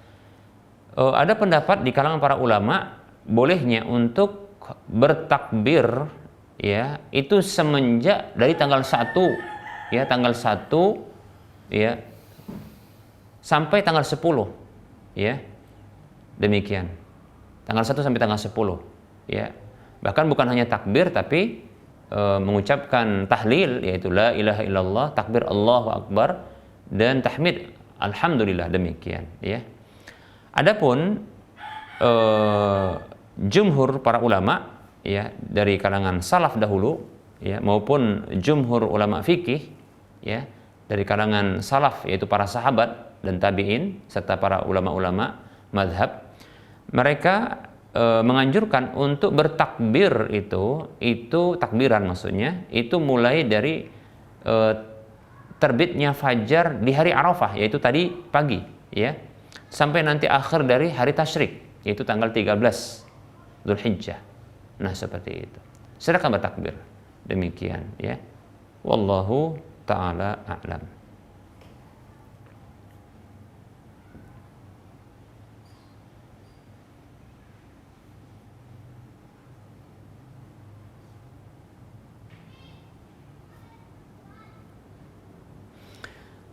[SPEAKER 2] ada pendapat di kalangan para ulama bolehnya untuk bertakbir ya itu semenjak dari tanggal 1 ya, tanggal 1 ya sampai tanggal 10 ya. Demikian. Tanggal 1 sampai tanggal 10 ya. Bahkan bukan hanya takbir tapi mengucapkan tahlil yaitu la ilaha illallah, takbir Allahu akbar, dan tahmid alhamdulillah. Demikian ya. Adapun jumhur para ulama ya dari kalangan salaf dahulu ya maupun jumhur ulama fikih ya dari kalangan salaf yaitu para sahabat dan tabi'in serta para ulama-ulama mazhab, mereka menganjurkan untuk bertakbir itu takbiran maksudnya itu mulai dari terbitnya fajar di hari Arafah yaitu tadi pagi ya sampai nanti akhir dari hari tasyrik yaitu tanggal 13 Dzulhijjah. Nah, seperti itu. Silakan bertakbir. Demikian ya. Wallahu taala a'lam.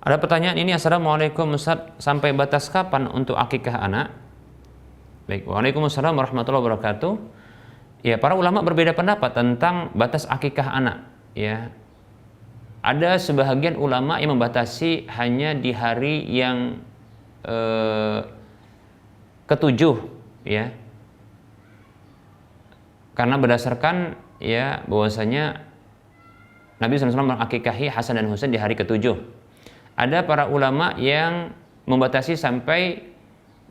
[SPEAKER 2] Ada pertanyaan ini, Assalamualaikum Ustaz, sampai batas kapan untuk akikah anak? Baik, Waalaikumsalam warahmatullahi wabarakatuh. Ya, para ulama berbeda pendapat tentang batas akikah anak. Ya, ada sebahagian ulama yang membatasi hanya di hari yang ketujuh, ya. Karena berdasarkan ya bahwasanya Nabi SAW mengakikahi Hasan dan Husain di hari ketujuh. Ada para ulama yang membatasi sampai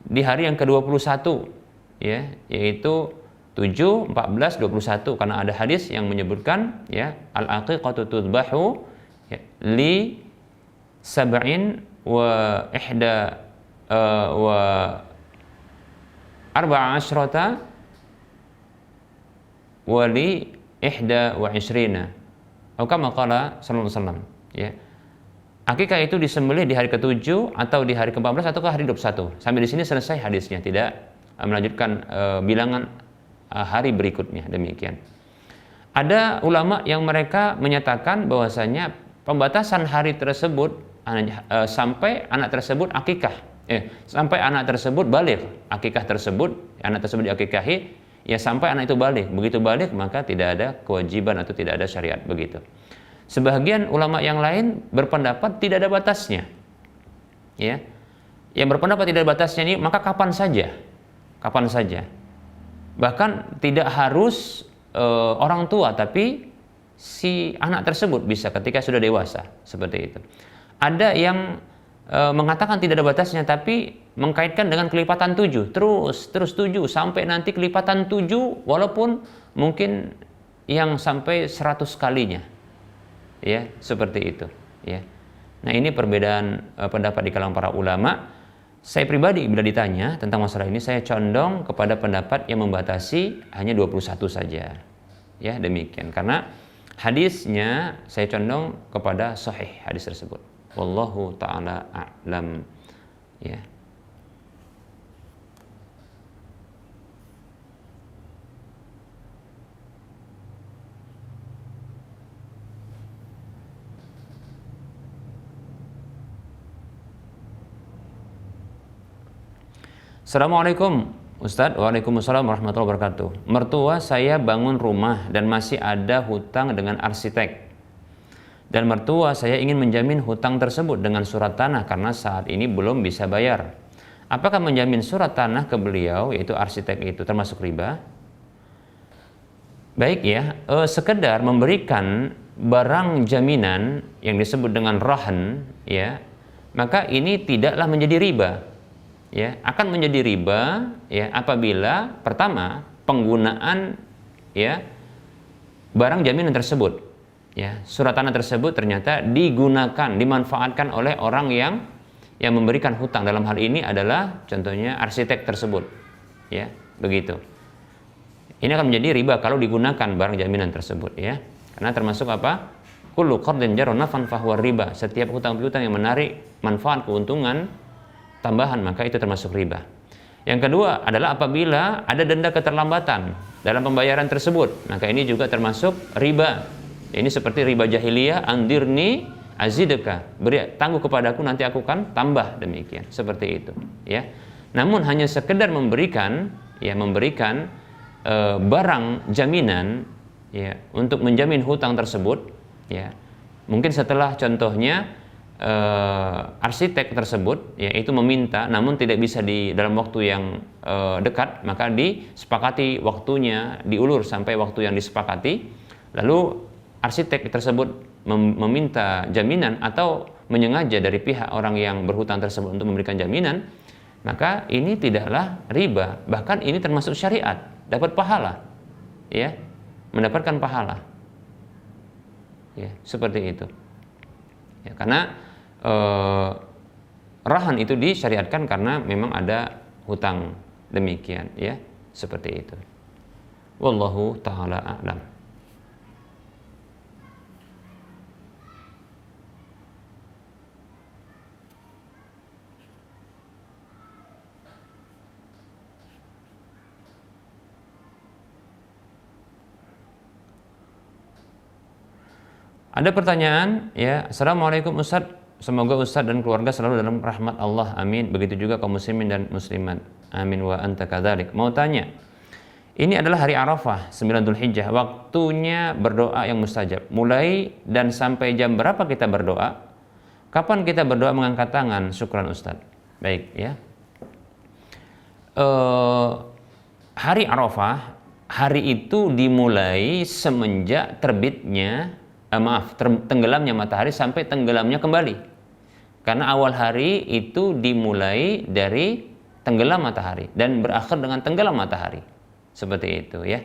[SPEAKER 2] di hari yang ke-21, ya, yaitu 7, 14, 21, karena ada hadis yang menyebutkan ya al-aqiqatu tudbahu ya, li sab'in wa ihda wa arba'a asyrata wali ihda wa ishrina atau kama qala sallallahu alaihi wasallam, ya. Akikah itu disembelih di hari ke-7 atau di hari ke-14 atau ke hari 21. Sampai di sini selesai hadisnya, tidak melanjutkan bilangan hari berikutnya, demikian. Ada ulama yang mereka menyatakan bahwasanya pembatasan hari tersebut sampai anak tersebut akikah, sampai anak tersebut baligh. Akikah tersebut, anak tersebut diakikahi, ya sampai anak itu baligh. Begitu baligh maka tidak ada kewajiban atau tidak ada syariat, begitu. Sebagian ulama yang lain berpendapat tidak ada batasnya, ya. Yang berpendapat tidak ada batasnya ini maka kapan saja. Bahkan tidak harus orang tua, tapi si anak tersebut bisa ketika sudah dewasa, seperti itu. Ada yang mengatakan tidak ada batasnya, tapi mengkaitkan dengan kelipatan 7, terus 7 sampai nanti kelipatan 7, walaupun mungkin yang sampai 100 kalinya, ya, seperti itu, ya. Nah, ini perbedaan pendapat di kalangan para ulama. Saya pribadi bila ditanya tentang masalah ini, saya condong kepada pendapat yang membatasi hanya 21 saja, ya, demikian. Karena hadisnya saya condong kepada sahih hadis tersebut. Wallahu ta'ala a'lam, ya. Assalamualaikum Ustadz. Waalaikumsalam warahmatullahi wabarakatuh. Mertua saya bangun rumah dan masih ada hutang dengan arsitek. Dan mertua saya ingin menjamin hutang tersebut dengan surat tanah karena saat ini belum bisa bayar. Apakah menjamin surat tanah ke beliau, yaitu arsitek, itu termasuk riba? Baik, ya, sekedar memberikan barang jaminan yang disebut dengan rahan, ya, maka ini tidaklah menjadi riba. Ya, akan menjadi riba ya apabila pertama penggunaan ya barang jaminan tersebut, ya, surat tanah tersebut ternyata digunakan, dimanfaatkan oleh orang yang memberikan hutang. Dalam hal ini adalah contohnya arsitek tersebut, ya, begitu. Ini akan menjadi riba kalau digunakan barang jaminan tersebut, ya, karena termasuk apa? Kullu qardin jarra naf'an fahuwa riba. Setiap hutang piutang yang menarik manfaat, keuntungan tambahan, maka itu termasuk riba. Yang kedua adalah apabila ada denda keterlambatan dalam pembayaran tersebut, maka ini juga termasuk riba. Ini seperti riba jahiliyah, andirni azidka, beri tangguh kepadaku nanti aku akan tambah, demikian, seperti itu, ya. Namun hanya sekedar memberikan barang jaminan, ya, untuk menjamin hutang tersebut, ya. Mungkin setelah contohnya arsitek tersebut yaitu meminta namun tidak bisa di dalam waktu yang dekat, maka disepakati waktunya diulur sampai waktu yang disepakati, lalu arsitek tersebut meminta jaminan atau menyengaja dari pihak orang yang berhutang tersebut untuk memberikan jaminan, maka ini tidaklah riba, bahkan ini termasuk syariat, dapat pahala, ya, mendapatkan pahala, ya, seperti itu, ya, karena rahan itu disyariatkan karena memang ada hutang, demikian, ya, seperti itu. Wallahu ta'ala a'lam. Ada pertanyaan, ya. Assalamualaikum Ustadz. Semoga Ustadz dan keluarga selalu dalam rahmat Allah, amin. Begitu juga kaum muslimin dan muslimat, amin wa anta kadzalik. Mau tanya, Ini adalah hari Arafah, 9 Dzulhijjah. Waktunya berdoa yang mustajab. Mulai dan sampai jam berapa kita berdoa? Kapan kita berdoa mengangkat tangan? Syukran Ustaz. Baik ya. Hari Arafah, hari itu dimulai semenjak terbitnya, tenggelamnya matahari sampai tenggelamnya kembali. Karena awal hari itu dimulai dari tenggelam matahari dan berakhir dengan tenggelam matahari. Seperti itu ya.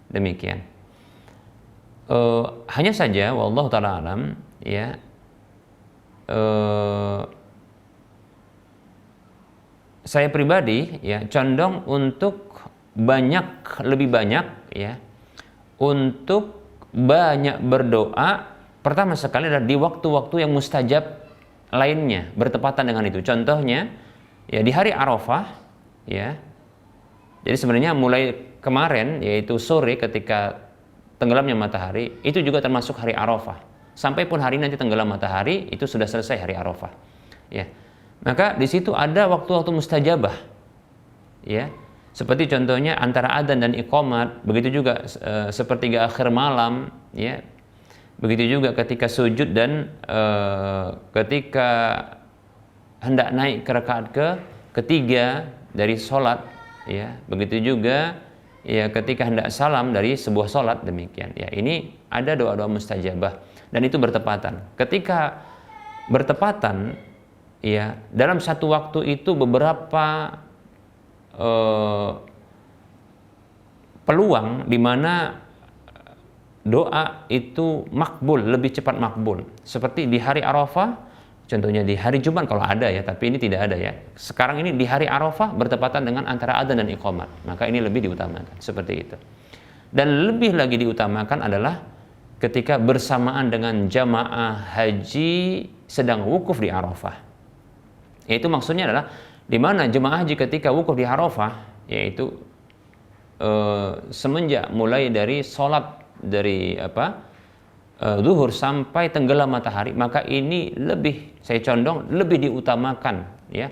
[SPEAKER 2] Demikian. Hanya saja wallahu taala alam ya. Saya pribadi ya condong untuk lebih banyak ya untuk banyak berdoa pertama sekali adalah di waktu-waktu yang mustajab lainnya bertepatan dengan itu. Contohnya ya di hari Arafah ya. Jadi sebenarnya mulai kemarin yaitu sore ketika tenggelamnya matahari itu juga termasuk hari Arafah. Sampai pun hari nanti tenggelam matahari itu sudah selesai hari Arafah. Ya. Maka di situ ada waktu-waktu mustajabah. Ya. Seperti contohnya antara adzan dan iqamat, begitu juga sepertiga akhir malam, ya. Begitu juga ketika sujud dan ketika hendak naik ke rakaat ketiga dari sholat, ya. Begitu juga ya ketika hendak salam dari sebuah sholat, demikian. Ya, ini ada doa-doa mustajabah dan itu bertepatan. Ketika bertepatan, ya dalam satu waktu itu beberapa peluang di mana doa itu makbul, lebih cepat makbul. Seperti di hari Arafah, contohnya di hari Jumat kalau ada ya, tapi ini tidak ada ya. Sekarang ini di hari Arafah bertepatan dengan antara adzan dan iqamat, maka ini lebih diutamakan, seperti itu. Dan lebih lagi diutamakan adalah ketika bersamaan dengan jamaah haji sedang wukuf di Arafah. Yaitu maksudnya adalah di mana jemaah haji ketika wukuf di Arafah, yaitu semenjak mulai dari sholat dari zuhur sampai tenggelam matahari, maka ini saya condong lebih diutamakan ya,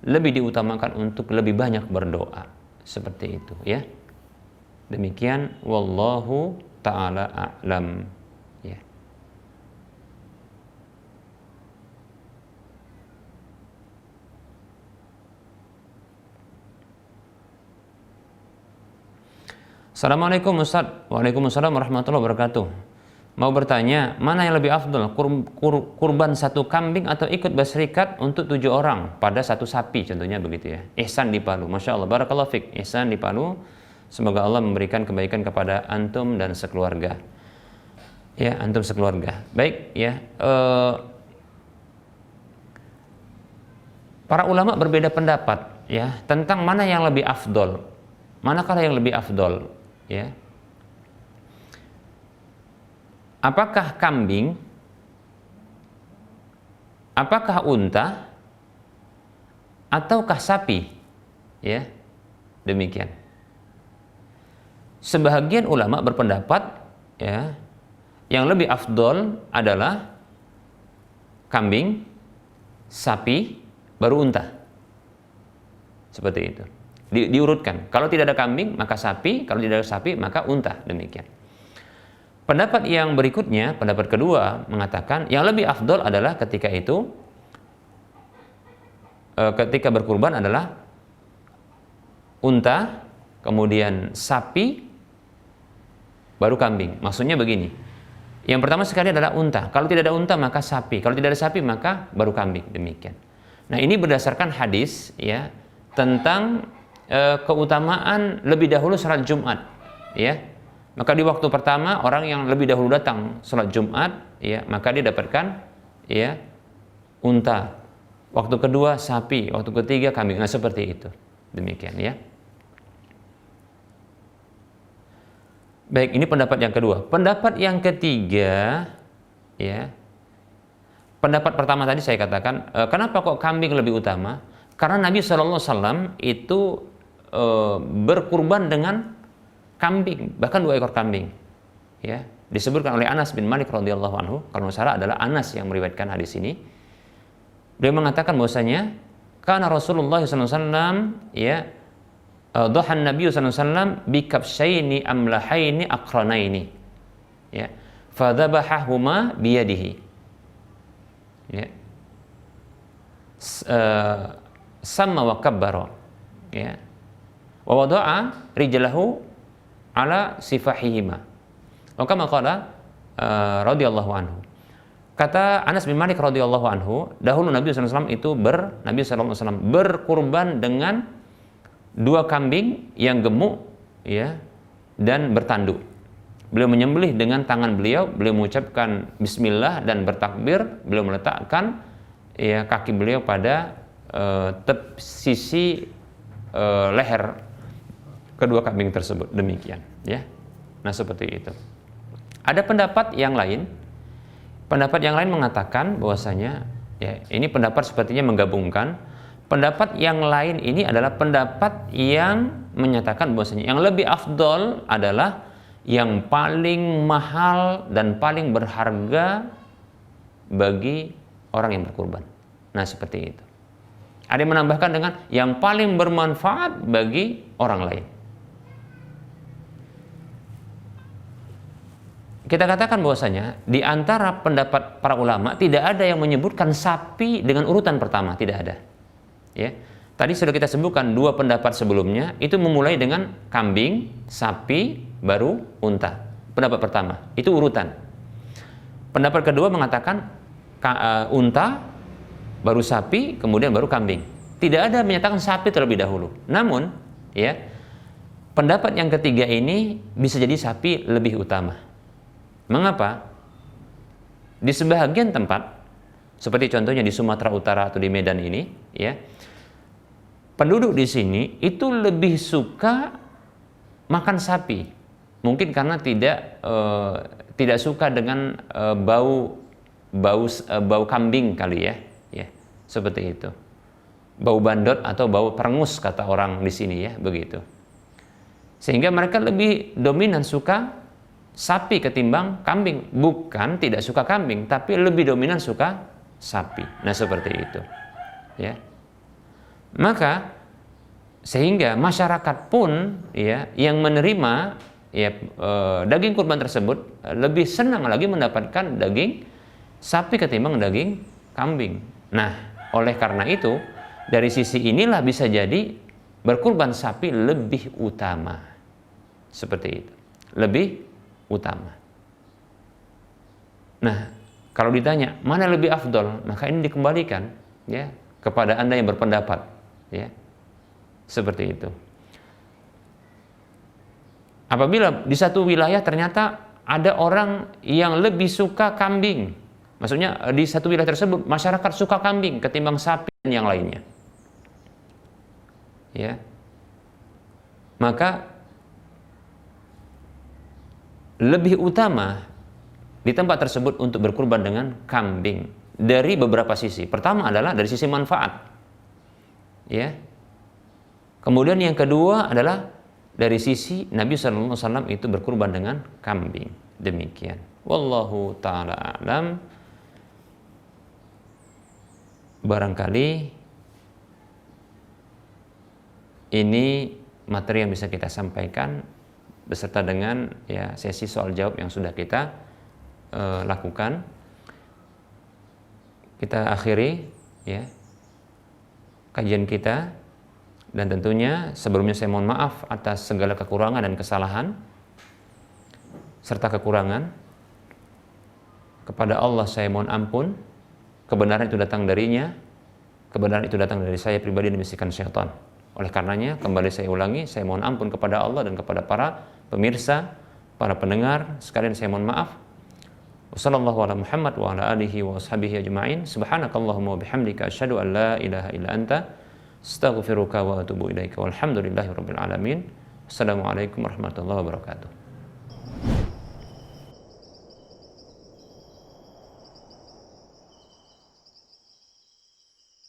[SPEAKER 2] lebih diutamakan untuk lebih banyak berdoa seperti itu ya. Demikian wallahu taala a'lam ya. Assalamualaikum Ustaz. Waalaikumsalam warahmatullahi wabarakatuh. Mau bertanya, mana yang lebih afdal, kurban satu kambing atau ikut berserikat untuk 7 orang pada satu sapi, contohnya begitu ya. Ihsan di Palu, Masya Allah, barakallahu fik. Ihsan di Palu, semoga Allah memberikan kebaikan kepada antum dan sekeluarga. Ya, antum sekeluarga. Baik ya. Para ulama berbeda pendapat ya tentang mana yang lebih afdal. Manakah yang lebih afdal? Ya. Apakah kambing? Apakah unta? Ataukah sapi? Ya. Demikian. Sebahagian ulama berpendapat ya, yang lebih afdal adalah kambing, sapi, baru unta. Seperti itu. Diurutkan. Kalau tidak ada kambing, maka sapi. Kalau tidak ada sapi, maka unta. Demikian. Pendapat yang berikutnya, pendapat kedua mengatakan yang lebih afdol adalah ketika itu, ketika berkurban adalah unta, kemudian sapi, baru kambing. Maksudnya begini. Yang pertama sekali adalah unta. Kalau tidak ada unta, maka sapi. Kalau tidak ada sapi, maka baru kambing. Demikian. Nah, ini berdasarkan hadis ya tentang keutamaan lebih dahulu salat Jumat ya. Maka di waktu pertama orang yang lebih dahulu datang salat Jumat ya, maka dia dapatkan ya unta. Waktu kedua sapi, waktu ketiga kambing. Nah, seperti itu. Demikian ya. Baik, ini pendapat yang kedua. Pendapat yang ketiga ya. Pendapat pertama tadi saya katakan, kenapa kok kambing lebih utama? Karena Nabi SAW itu berkurban dengan kambing, bahkan 2 ekor kambing. Ya, disebutkan oleh Anas bin Malik radhiyallahu anhu, kalau salah adalah Anas yang meriwayatkan hadis ini. Beliau mengatakan bahwasanya karena Rasulullah SAW ya dhahan Nabi sallallahu alaihi wasallam bi kabsyaini amlahaini aqranaini. Ya. Fadzabahahuma biyadihi. Ya. Sama wa kabbara. Ya. Wa wada'a rijlahu ala sifahihima. Wa kama qala radhiyallahu anhu. Kata Anas bin Malik radhiyallahu anhu, dahulu Nabi SAW Nabi SAW berkurban dengan 2 kambing yang gemuk, ya, dan bertanduk. Beliau menyembelih dengan tangan beliau mengucapkan bismillah dan bertakbir, beliau meletakkan, ya, kaki beliau pada sisi leher kedua kambing tersebut, demikian, ya. Nah, seperti itu. Ada pendapat yang lain mengatakan bahwasanya, ya, ini pendapat sepertinya menggabungkan. Pendapat yang lain ini adalah pendapat yang menyatakan bahwasanya yang lebih afdol adalah yang paling mahal dan paling berharga bagi orang yang berkurban. Nah, seperti itu. Ada yang menambahkan dengan yang paling bermanfaat bagi orang lain. Kita katakan bahwasanya di antara pendapat para ulama tidak ada yang menyebutkan sapi dengan urutan pertama, tidak ada. Ya. Tadi sudah kita sebutkan 2 pendapat sebelumnya, itu memulai dengan kambing, sapi, baru unta. Pendapat pertama, itu urutan. Pendapat kedua mengatakan unta, baru sapi, kemudian baru kambing. Tidak ada menyatakan sapi terlebih dahulu. Namun, ya, pendapat yang ketiga ini bisa jadi sapi lebih utama. Mengapa? Di sebahagian tempat, seperti contohnya di Sumatera Utara atau di Medan ini, ya, penduduk di sini itu lebih suka makan sapi. Mungkin karena tidak suka dengan bau kambing kali, ya, seperti itu. Bau bandot atau bau perengus kata orang di sini, ya, begitu. Sehingga mereka lebih dominan suka sapi ketimbang kambing. Bukan tidak suka kambing, tapi lebih dominan suka sapi. Nah, seperti itu, ya. Maka sehingga masyarakat pun, ya, yang menerima, ya, daging kurban tersebut lebih senang lagi mendapatkan daging sapi ketimbang daging kambing. Nah, oleh karena itu dari sisi inilah bisa jadi berkurban sapi lebih utama. Seperti itu. Lebih utama. Nah, kalau ditanya mana lebih afdol, maka ini dikembalikan, ya, kepada Anda yang berpendapat, ya. Seperti itu. Apabila di satu wilayah ternyata ada orang yang lebih suka kambing, maksudnya di satu wilayah tersebut masyarakat suka kambing ketimbang sapi dan yang lainnya, ya, maka lebih utama di tempat tersebut untuk berkurban dengan kambing dari beberapa sisi. Pertama adalah dari sisi manfaat, ya. Kemudian yang kedua adalah dari sisi Nabi SAW itu berkurban dengan kambing. Demikian. Wallahu ta'ala a'lam. Barangkali ini materi yang bisa kita sampaikan beserta dengan, ya, sesi soal jawab yang sudah kita lakukan. Kita akhiri, ya, kajian kita, dan tentunya sebelumnya saya mohon maaf atas segala kekurangan dan kesalahan serta kekurangan. Kepada Allah saya mohon ampun. Kebenaran itu datang darinya, kebenaran itu datang dari saya pribadi dan bisikan syaitan. Oleh karenanya, kembali saya ulangi, saya mohon ampun kepada Allah dan kepada para pemirsa, para pendengar sekalian, saya mohon maaf. Wassallallahu ala Muhammad wa ala alihi wa ashabihi ajma'in. Subhanakallahumma wa bihamdika asyhadu an la ilaha illa anta astaghfiruka wa atubu ilaika. Walhamdulillahi rabbil alamin. Assalamualaikum warahmatullahi wabarakatuh.